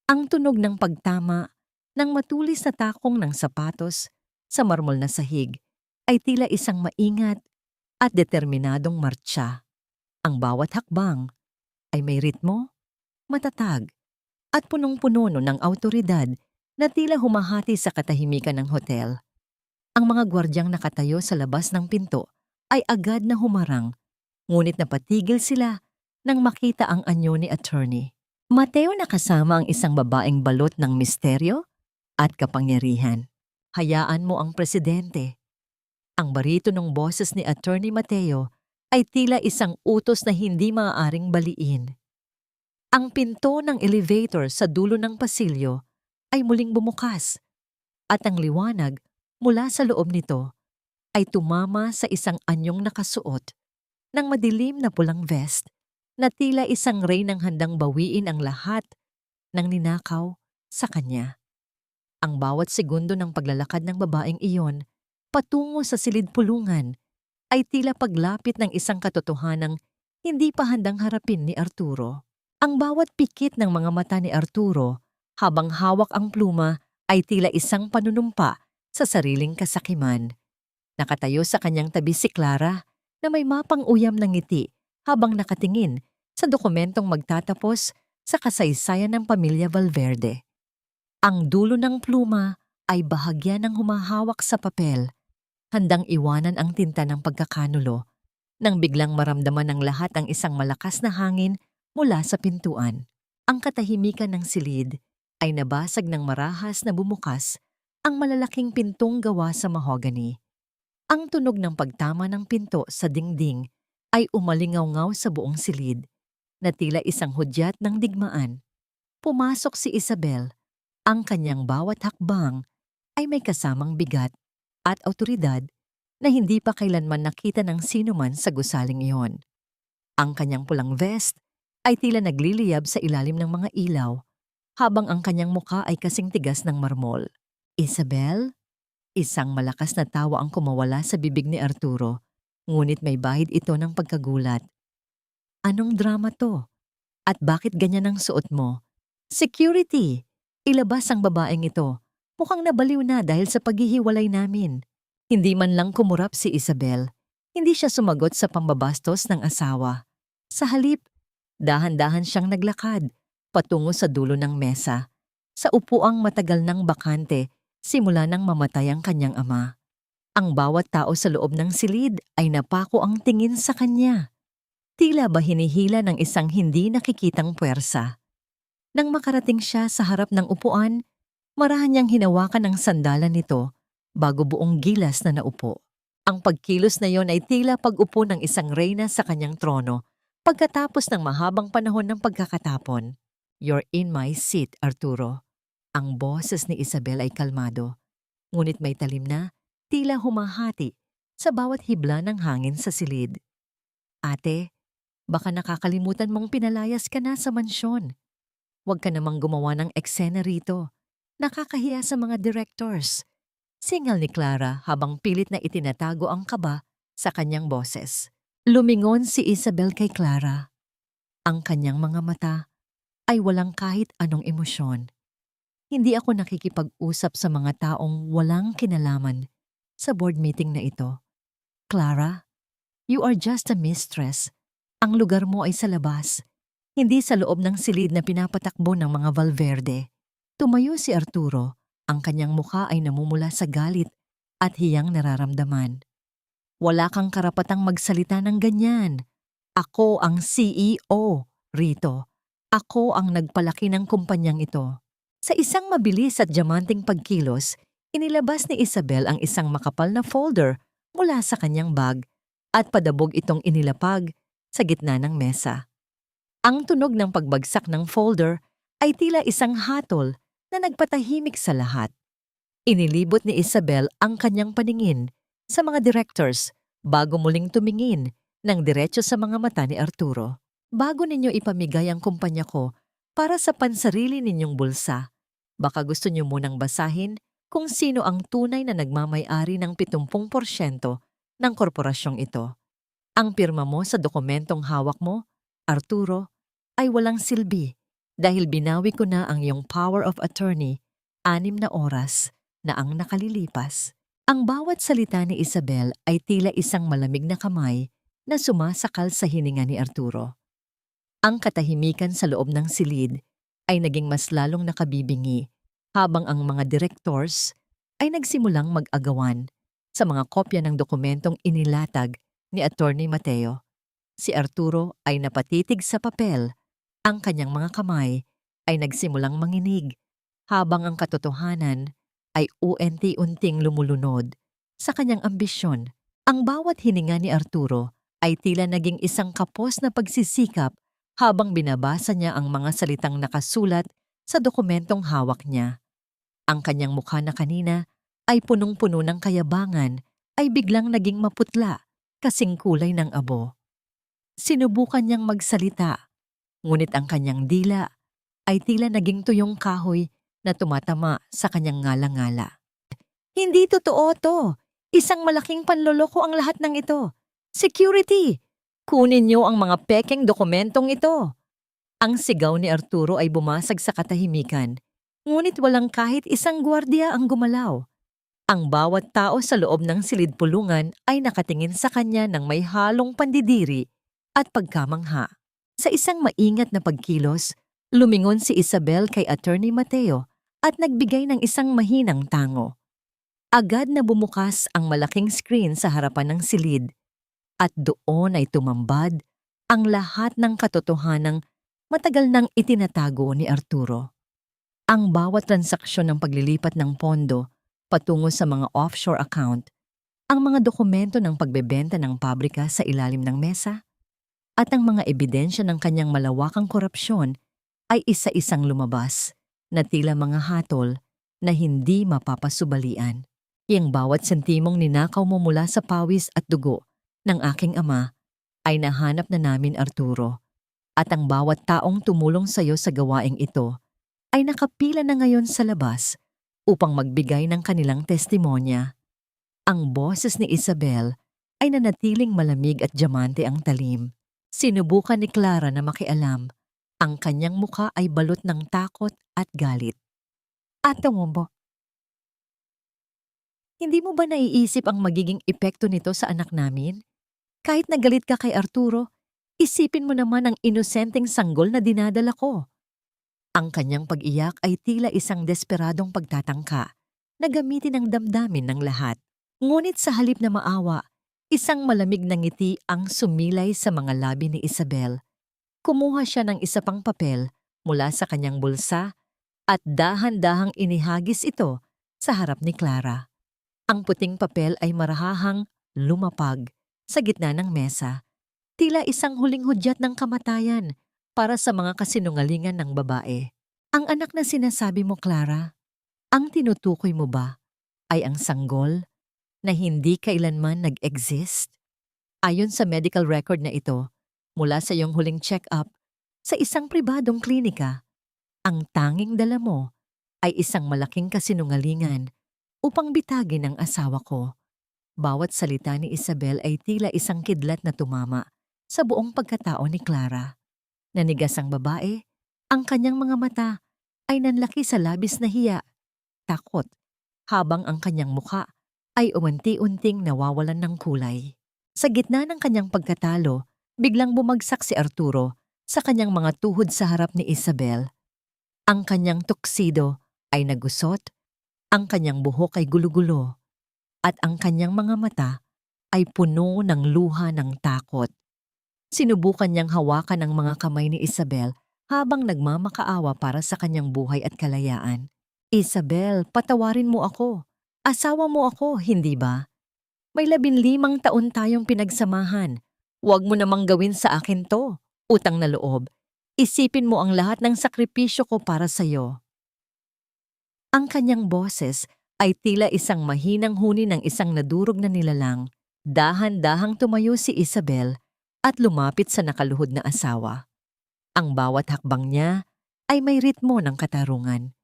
Ang tunog ng pagtama ng matulis na takong ng sapatos sa marmol na sahig ay tila isang maingat at determinadong martsa. Ang bawat hakbang ay may ritmo, matatag, at punong-puno ng awtoridad na tila humahati sa katahimikan ng hotel. Ang mga gwardyang nakatayo sa labas ng pinto ay agad na humarang, ngunit napatigil sila nang makita ang anyo ni attorney. Mateo na kasama ang isang babaeng balot ng misteryo at kapangyarihan. Hayaan mo ang presidente. Ang baritonong boses ni Attorney Mateo ay tila isang utos na hindi maaaring baliin. Ang pinto ng elevator sa dulo ng pasilyo ay muling bumukas at ang liwanag mula sa loob nito ay tumama sa isang anyong nakasuot ng madilim na pulang vest na tila isang reynang handang bawiin ang lahat ng ninakaw sa kanya. Ang bawat segundo ng paglalakad ng babaeng iyon patungo sa silid pulungan ay tila paglapit ng isang katotohanang hindi pa handang harapin ni Arturo. Ang bawat pikit ng mga mata ni Arturo habang hawak ang pluma ay tila isang panunumpa sa sariling kasakiman. Nakatayo sa kanyang tabi si Clara na may mapang uyam ng ngiti habang nakatingin sa dokumentong magtatapos sa kasaysayan ng pamilya Valverde. Ang dulo ng pluma ay bahagya ng humahawak sa papel, handang iwanan ang tinta ng pagkakanulo, nang biglang maramdaman ng lahat ang isang malakas na hangin mula sa pintuan. Ang katahimikan ng silid ay nabasag ng marahas na bumukas ang malalaking pintong gawa sa mahogany. Ang tunog ng pagtama ng pinto sa dingding ay umalingaw-ngaw sa buong silid, na tila isang hudyat ng digmaan. Pumasok si Isabel. Ang kanyang bawat hakbang ay may kasamang bigat at awtoridad na hindi pa kailanman nakita ng sino man sa gusaling iyon. Ang kanyang pulang vest ay tila nagliliyab sa ilalim ng mga ilaw, habang ang kanyang muka ay kasing tigas ng marmol. Isabel? Isang malakas na tawa ang kumawala sa bibig ni Arturo, ngunit may bahid ito ng pagkagulat. Anong drama to? At bakit ganyan ang suot mo? Security! Ilabas ang babaeng ito. Mukhang nabaliw na dahil sa paghihiwalay namin. Hindi man lang kumurap si Isabel. Hindi siya sumagot sa pambabastos ng asawa. Sa halip, dahan-dahan siyang naglakad patungo sa dulo ng mesa, sa upuang matagal ng bakante simula nang mamatay ang kanyang ama. Ang bawat tao sa loob ng silid ay napako ang tingin sa kanya. Tila ba hinihila ng isang hindi nakikitang puwersa. Nang makarating siya sa harap ng upuan, marahan niyang hinawakan ang sandalan nito bago buong gilas na naupo. Ang pagkilos na yon ay tila pag-upo ng isang reyna sa kanyang trono pagkatapos ng mahabang panahon ng pagkakatapon. You're in my seat, Arturo. Ang boses ni Isabel ay kalmado, ngunit may talim na, tila humahati sa bawat hibla ng hangin sa silid. Ate, baka nakakalimutan mong pinalayas ka na sa mansyon. Huwag ka namang gumawa ng eksena rito. Nakakahiya sa mga directors. Singal ni Clara habang pilit na itinatago ang kaba sa kanyang boses. Lumingon si Isabel kay Clara. Ang kanyang mga mata ay walang kahit anong emosyon. Hindi ako nakikipag-usap sa mga taong walang kinalaman sa board meeting na ito. Clara, you are just a mistress. Ang lugar mo ay sa labas, hindi sa loob ng silid na pinapatakbo ng mga Valverde. Tumayo si Arturo, ang kanyang mukha ay namumula sa galit at hiyang nararamdaman. Wala kang karapatang magsalita ng ganyan. Ako ang CEO rito. Ako ang nagpalaki ng kumpanyang ito. Sa isang mabilis at diamanting pagkilos, inilabas ni Isabel ang isang makapal na folder mula sa kanyang bag at padabog itong inilapag sa gitna ng mesa. Ang tunog ng pagbagsak ng folder ay tila isang hatol na nagpatahimik sa lahat. Inilibot ni Isabel ang kanyang paningin sa mga directors bago muling tumingin ng diretso sa mga mata ni Arturo. Bago ninyo ipamigay ang kumpanya ko para sa pansarili ninyong bulsa, baka gusto niyo munang basahin kung sino ang tunay na nagmamay-ari ng 70% ng korporasyong ito. Ang pirma mo sa dokumentong hawak mo, Arturo, ay walang silbi dahil binawi ko na ang iyong power of attorney 6 na oras na ang nakalilipas. Ang bawat salita ni Isabel ay tila isang malamig na kamay na sumasakal sa hininga ni Arturo. Ang katahimikan sa loob ng silid ay naging mas lalong nakabibingi habang ang mga directors ay nagsimulang mag-agawan sa mga kopya ng dokumentong inilatag ni Attorney Mateo. Si Arturo ay napatitig sa papel, ang kanyang mga kamay ay nagsimulang manginig habang ang katotohanan ay unti-unting lumulunod sa kanyang ambisyon. Ang bawat hininga ni Arturo ay tila naging isang kapos na pagsisikap habang binabasa niya ang mga salitang nakasulat sa dokumentong hawak niya. Ang kanyang mukha na kanina ay punong-puno ng kayabangan ay biglang naging maputla, kasing kulay ng abo. Sinubukan niyang magsalita, ngunit ang kanyang dila ay tila naging tuyong kahoy na tumatama sa kanyang ngala-ngala. Hindi totoo to. Isang malaking panloloko ang lahat ng ito. Security! Kunin niyo ang mga pekeng dokumentong ito. Ang sigaw ni Arturo ay bumasag sa katahimikan, ngunit walang kahit isang gwardiya ang gumalaw. Ang bawat tao sa loob ng silid-pulungan ay nakatingin sa kanya ng may halong pandidiri at pagkamangha. Sa isang maingat na pagkilos, lumingon si Isabel kay Attorney Mateo at nagbigay ng isang mahinang tango. Agad na bumukas ang malaking screen sa harapan ng silid at doon ay tumambad ang lahat ng katotohanang matagal nang itinatago ni Arturo. Ang bawat transaksyon ng paglilipat ng pondo patungo sa mga offshore account, ang mga dokumento ng pagbebenta ng pabrika sa ilalim ng mesa, at ang mga ebidensya ng kanyang malawakang korupsyon ay isa-isang lumabas na tila mga hatol na hindi mapapasubalian. Yang bawat sentimong ninakaw mo mula sa pawis at dugo ng aking ama ay nahanap na namin, Arturo, at ang bawat taong tumulong sa iyo sa gawaing ito ay nakapila na ngayon sa labas upang magbigay ng kanilang testimonya. Ang boses ni Isabel ay nanatiling malamig at diamante ang talim. Sinubukan ni Clara na makialam. Ang kanyang mukha ay balot ng takot at galit. Ate Wombo, hindi mo ba naiisip ang magiging epekto nito sa anak namin? Kahit nagalit ka kay Arturo, isipin mo naman ang inosenteng sanggol na dinadala ko. Ang kanyang pag-iyak ay tila isang desperadong pagtatangka na gamitin ang damdamin ng lahat. Ngunit sa halip na maawa, isang malamig na ngiti ang sumilay sa mga labi ni Isabel. Kumuha siya ng isa pang papel mula sa kanyang bulsa at dahan-dahang inihagis ito sa harap ni Clara. Ang puting papel ay marahahang lumapag sa gitna ng mesa, tila isang huling hudyat ng kamatayan para sa mga kasinungalingan ng babae. Ang anak na sinasabi mo, Clara, ang tinutukoy mo ba ay ang sanggol na hindi kailanman nag-exist? Ayon sa medical record na ito, mula sa iyong huling check-up sa isang pribadong klinika, ang tanging dala mo ay isang malaking kasinungalingan upang bitagin ang asawa ko. Bawat salita ni Isabel ay tila isang kidlat na tumama sa buong pagkatao ni Clara. Nanigas ang babae. Ang kanyang mga mata ay nanlaki sa labis na hiya, takot, habang ang kanyang mukha ay unti-unting nawawalan ng kulay. Sa gitna ng kanyang pagkatalo, biglang bumagsak si Arturo sa kanyang mga tuhod sa harap ni Isabel. Ang kanyang tuksido ay nagusot, ang kanyang buhok ay gulo-gulo, at ang kanyang mga mata ay puno ng luha ng takot. Sinubukan niyang hawakan ang mga kamay ni Isabel habang nagmamakaawa para sa kanyang buhay at kalayaan. Isabel, patawarin mo ako. Asawa mo ako, hindi ba? May 15 taon tayong pinagsamahan. Huwag mo namang gawin sa akin to. Utang na loob. Isipin mo ang lahat ng sakripisyo ko para sa'yo. Ang kanyang boses ay tila isang mahinang huni ng isang nadurog na nilalang. Dahan-dahang tumayo si Isabel at lumapit sa nakaluhod na asawa. Ang bawat hakbang niya ay may ritmo ng katarungan.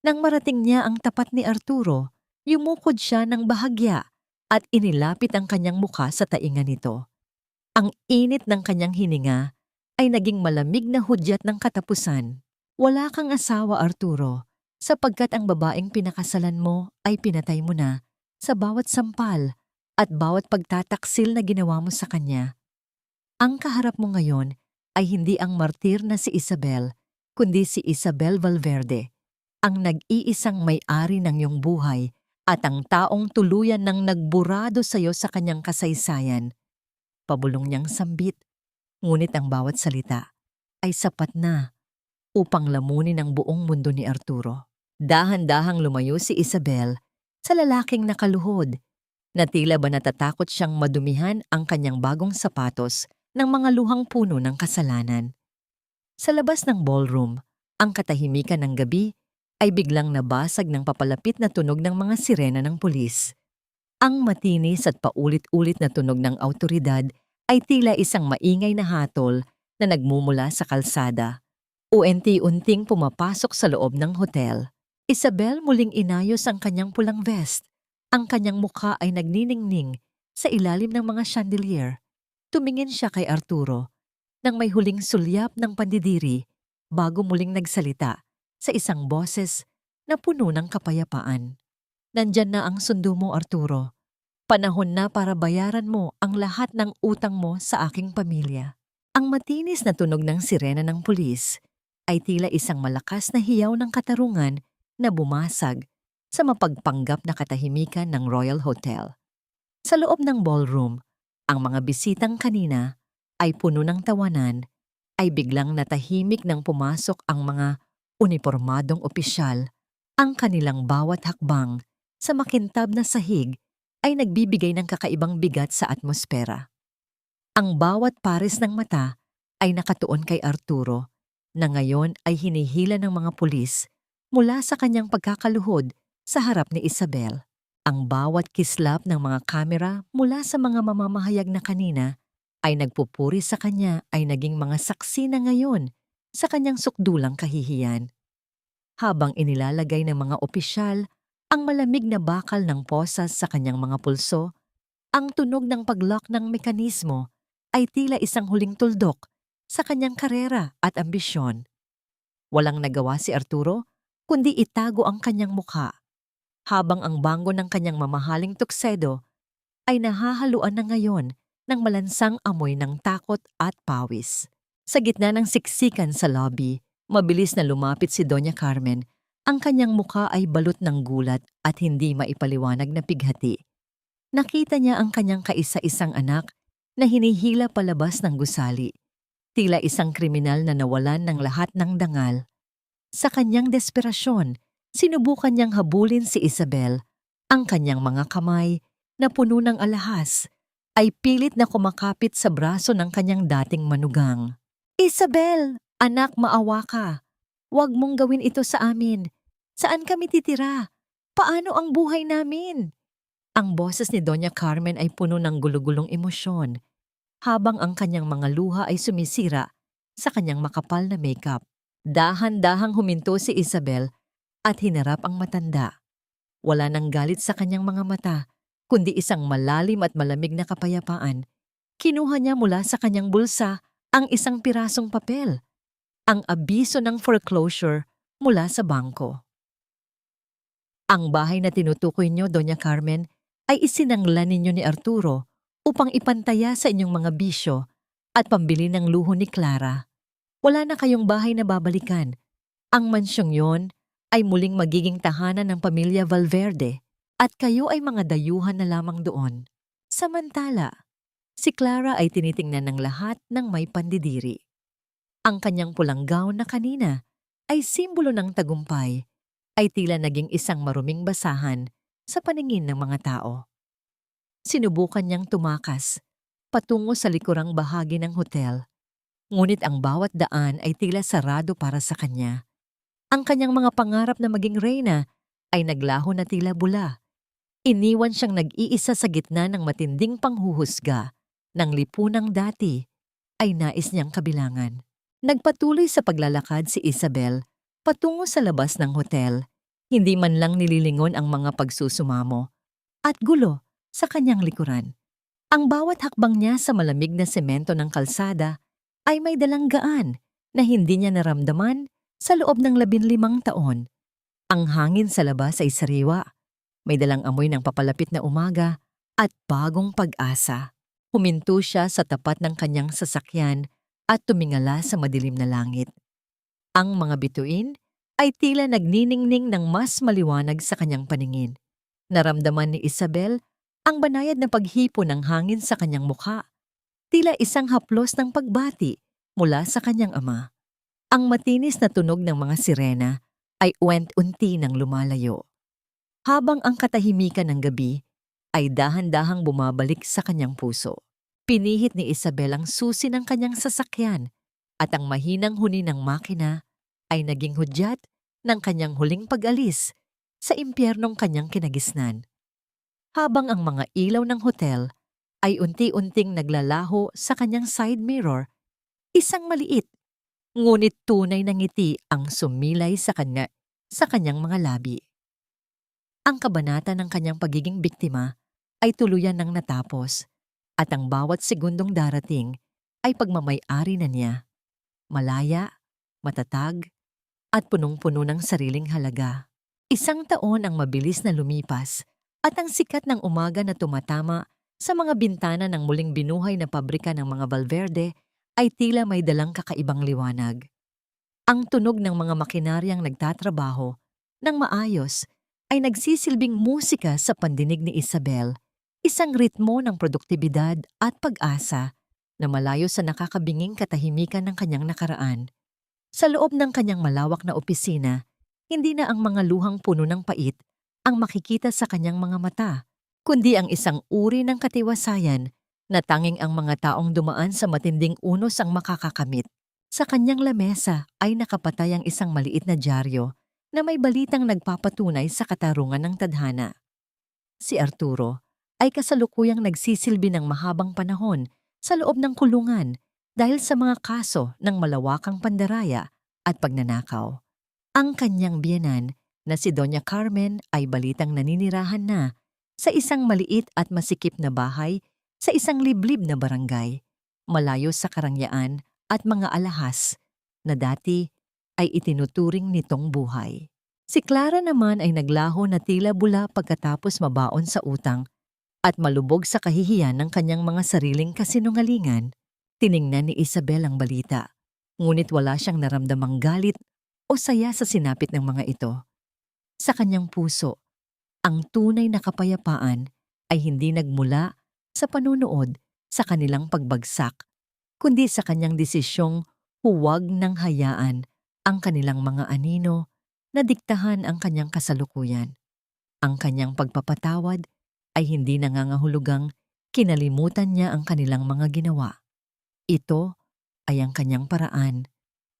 Nang marating niya ang tapat ni Arturo, yumukod siya ng bahagya at inilapit ang kanyang mukha sa tainga nito. Ang init ng kanyang hininga ay naging malamig na hudyat ng katapusan. Wala kang asawa, Arturo, sapagkat ang babaeng pinakasalan mo ay pinatay mo na sa bawat sampal at bawat pagtataksil na ginawa mo sa kanya. Ang kaharap mo ngayon ay hindi ang martir na si Isabel, kundi si Isabel Valverde, ang nag-iisang may-ari ng iyong buhay at ang taong tuluyan ng nagburado sa iyo sa kanyang kasaysayan. Pabulong niyang sambit, ngunit ang bawat salita ay sapat na upang lamunin ang buong mundo ni Arturo. Dahan-dahang lumayo si Isabel sa lalaking nakaluhod, na tila ba natatakot siyang madumihan ang kanyang bagong sapatos ng mga luhang puno ng kasalanan. Sa labas ng ballroom, ang katahimikan ng gabi ay biglang nabasag ng papalapit na tunog ng mga sirena ng pulis. Ang matinis at paulit-ulit na tunog ng awtoridad ay tila isang maingay na hatol na nagmumula sa kalsada. Unti-unting pumapasok sa loob ng hotel. Isabel muling inayos ang kanyang pulang vest. Ang kanyang mukha ay nagniningning sa ilalim ng mga chandelier. Tumingin siya kay Arturo nang may huling sulyap ng pandidiri bago muling nagsalita sa isang boses na puno ng kapayapaan. Nandyan na ang sundo mo, Arturo. Panahon na para bayaran mo ang lahat ng utang mo sa aking pamilya. Ang matinis na tunog ng sirena ng pulis ay tila isang malakas na hiyaw ng katarungan na bumasag sa mapagpanggap na katahimikan ng Royal Hotel. Sa loob ng ballroom, ang mga bisitang kanina ay puno ng tawanan ay biglang natahimik nang pumasok ang mga unipormadong opisyal. Ang kanilang bawat hakbang sa makintab na sahig ay nagbibigay ng kakaibang bigat sa atmosfera. Ang bawat pares ng mata ay nakatuon kay Arturo na ngayon ay hinihila ng mga pulis mula sa kanyang pagkakaluhod sa harap ni Isabel. Ang bawat kislap ng mga kamera mula sa mga mamamahayag na kanina ay nagpupuri sa kanya ay naging mga saksi na ngayon sa kanyang sukdulang kahihiyan. Habang inilalagay ng mga opisyal ang malamig na bakal ng posas sa kanyang mga pulso, ang tunog ng pag-lock ng mekanismo ay tila isang huling tuldok sa kanyang karera at ambisyon. Walang nagawa si Arturo kundi itago ang kanyang mukha, habang ang banggo ng kanyang mamahaling tuksedo ay nahahaluan na ngayon ng malansang amoy ng takot at pawis. Sa gitna ng siksikan sa lobby, mabilis na lumapit si Doña Carmen. Ang kanyang mukha ay balot ng gulat at hindi maipaliwanag na pighati. Nakita niya ang kanyang kaisa-isang anak na hinihila palabas ng gusali, tila isang kriminal na nawalan ng lahat ng dangal. Sa kanyang desperasyon, sinubukan niyang habulin si Isabel. Ang kanyang mga kamay na puno ng alahas ay pilit na kumakapit sa braso ng kanyang dating manugang. Isabel, anak, maawa ka. Huwag mong gawin ito sa amin. Saan kami titira? Paano ang buhay namin? Ang boses ni Doña Carmen ay puno ng gulugulong emosyon, habang ang kanyang mga luha ay sumisira sa kanyang makapal na makeup. Dahan-dahang huminto si Isabel at hinarap ang matanda. Wala nang galit sa kanyang mga mata, kundi isang malalim at malamig na kapayapaan. Kinuha niya mula sa kanyang bulsa ang isang pirasong papel ang abiso ng foreclosure mula sa bangko. Ang bahay na tinutukoy niyo, Doña Carmen, ay isinanglan ninyo ni Arturo upang ipantaya sa inyong mga bisyo at pambili ng luho ni Clara. Wala na kayong bahay na babalikan. Ang mansyong yon ay muling magiging tahanan ng pamilya Valverde at kayo ay mga dayuhan na lamang doon. Samantala, si Clara ay tinitingnan ng lahat ng may pandidiri. Ang kanyang pulang gown na kanina ay simbolo ng tagumpay ay tila naging isang maruming basahan sa paningin ng mga tao. Sinubukan niyang tumakas patungo sa likurang bahagi ng hotel, ngunit ang bawat daan ay tila sarado para sa kanya. Ang kanyang mga pangarap na maging reyna ay naglaho na tila bula. Iniwan siyang nag-iisa sa gitna ng matinding panghuhusga ng lipunang dati ay nais niyang kabilangan. Nagpatuloy sa paglalakad si Isabel patungo sa labas ng hotel, hindi man lang nililingon ang mga pagsusumamo at gulo sa kanyang likuran. Ang bawat hakbang niya sa malamig na semento ng kalsada ay may dalang gaan na hindi niya naramdaman sa loob ng 15 taon. Ang hangin sa labas ay sariwa, may dalang amoy ng papalapit na umaga at bagong pag-asa. Huminto siya sa tapat ng kanyang sasakyan at tumingala sa madilim na langit. Ang mga bituin ay tila nagniningning ng mas maliwanag sa kanyang paningin. Naramdaman ni Isabel ang banayad na paghipo ng hangin sa kanyang mukha, tila isang haplos ng pagbati mula sa kanyang ama. Ang matinis na tunog ng mga sirena ay unti nang lumalayo, habang ang katahimikan ng gabi ay dahan-dahang bumabalik sa kanyang puso. Pinihit ni Isabel ang susi ng kanyang sasakyan at ang mahinang huni ng makina ay naging hudyat ng kanyang huling pag-alis sa impyernong kanyang kinagisnan. Habang ang mga ilaw ng hotel ay unti-unting naglalaho sa kanyang side mirror, isang maliit, ngunit tunay na ngiti ang sumilay sa kanyang mga labi. Ang kabanata ng kanyang pagiging biktima ay tuluyan nang natapos at ang bawat segundong darating ay pagmamay-ari na niya. Malaya, matatag, at punong-puno ng sariling halaga. 1 taon ang mabilis na lumipas at ang sikat ng umaga na tumatama sa mga bintana ng muling binuhay na pabrika ng mga Valverde ay tila may dalang kakaibang liwanag. Ang tunog ng mga makinaryang nagtatrabaho ng maayos ay nagsisilbing musika sa pandinig ni Isabel, isang ritmo ng produktibidad at pag-asa na malayo sa nakakabinging katahimikan ng kanyang nakaraan. Sa loob ng kanyang malawak na opisina, hindi na ang mga luhang puno ng pait ang makikita sa kanyang mga mata, kundi ang isang uri ng katiwasayan na tanging ang mga taong dumaan sa matinding unos ang makakakamit. Sa kanyang lamesa ay nakapatay ang isang maliit na dyaryo na may balitang nagpapatunay sa katarungan ng tadhana. Si Arturo ay kasalukuyang nagsisilbi ng mahabang panahon sa loob ng kulungan dahil sa mga kaso ng malawakang pandaraya at pagnanakaw. Ang kanyang biyenan na si Doña Carmen ay balitang naninirahan na sa isang maliit at masikip na bahay sa isang liblib na barangay, malayo sa karangyaan at mga alahas na dati ay itinuturing nitong buhay. Si Clara naman ay naglaho na tila bula pagkatapos mabaon sa utang at malubog sa kahihiyan ng kanyang mga sariling kasinungalingan. Tiningnan ni Isabel ang balita, ngunit wala siyang naramdamang galit o saya sa sinapit ng mga ito. Sa kanyang puso, ang tunay na kapayapaan ay hindi nagmula sa panunood sa kanilang pagbagsak, kundi sa kanyang desisyong huwag nang hayaan ang kanilang mga anino na diktahan ang kanyang kasalukuyan. Ang kanyang pagpapatawad ay hindi nangangahulugang kinalimutan niya ang kanilang mga ginawa. Ito ay ang kanyang paraan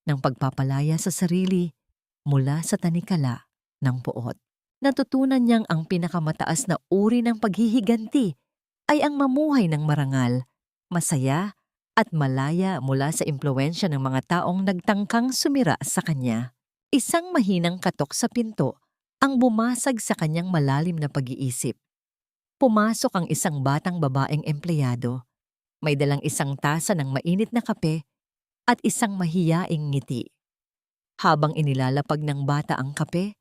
ng pagpapalaya sa sarili mula sa tanikala ng puot. Natutunan niyang ang pinakamataas na uri ng paghihiganti ay ang mamuhay ng marangal, masaya at malaya mula sa impluwensya ng mga taong nagtangkang sumira sa kanya. Isang mahinang katok sa pinto ang bumasag sa kanyang malalim na pag-iisip. Pumasok ang isang batang babaeng empleyado. May dalang isang tasa ng mainit na kape at isang mahiyaing ngiti. Habang inilalapag ng bata ang kape,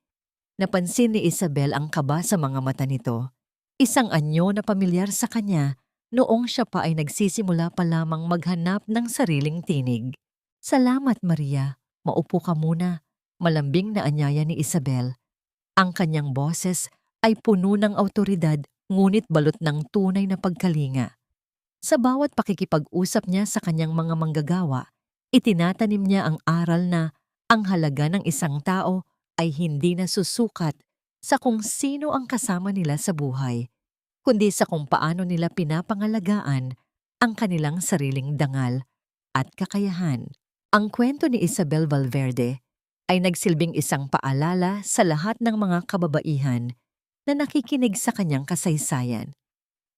napansin ni Isabel ang kaba sa mga mata nito. Isang anyo na pamilyar sa kanya noong siya pa ay nagsisimula pa lamang maghanap ng sariling tinig. "Salamat, Maria. Maupo ka muna." Malambing na anyaya ni Isabel. Ang kanyang boses ay puno ng awtoridad ngunit balot ng tunay na pagkalinga. Sa bawat pakikipag-usap niya sa kanyang mga manggagawa, itinatanim niya ang aral na ang halaga ng isang tao ay hindi nasusukat sa kung sino ang kasama nila sa buhay, kundi sa kung paano nila pinapangalagaan ang kanilang sariling dangal at kakayahan. Ang kwento ni Isabel Valverde ay nagsilbing isang paalala sa lahat ng mga kababaihan na nakikinig sa kanyang kasaysayan,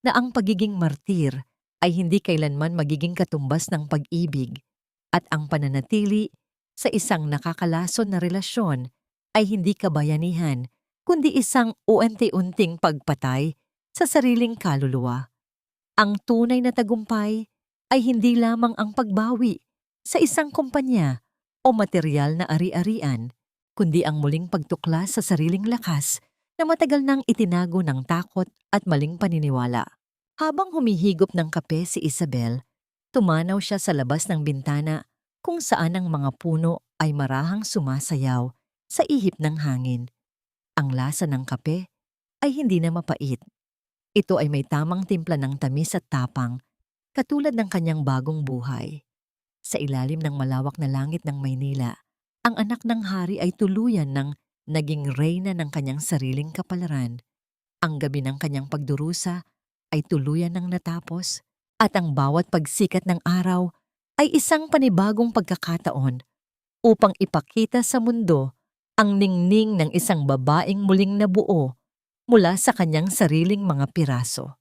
na ang pagiging martir ay hindi kailanman magiging katumbas ng pag-ibig at ang pananatili sa isang nakakalason na relasyon ay hindi kabayanihan kundi isang unti-unting pagpatay sa sariling kaluluwa. Ang tunay na tagumpay ay hindi lamang ang pagbawi sa isang kumpanya o materyal na ari-arian, kundi ang muling pagtuklas sa sariling lakas na matagal nang itinago ng takot at maling paniniwala. Habang humihigop ng kape si Isabel, tumanaw siya sa labas ng bintana kung saan ang mga puno ay marahang sumasayaw sa ihip ng hangin. Ang lasa ng kape ay hindi na mapait. Ito ay may tamang timpla ng tamis at tapang, katulad ng kanyang bagong buhay. Sa ilalim ng malawak na langit ng Maynila, ang anak ng hari ay tuluyan ng naging reyna ng kanyang sariling kapalaran. Ang gabi ng kanyang pagdurusa ay tuluyan ng natapos at ang bawat pagsikat ng araw ay isang panibagong pagkakataon upang ipakita sa mundo ang ningning ng isang babaeng muling nabuo mula sa kanyang sariling mga piraso.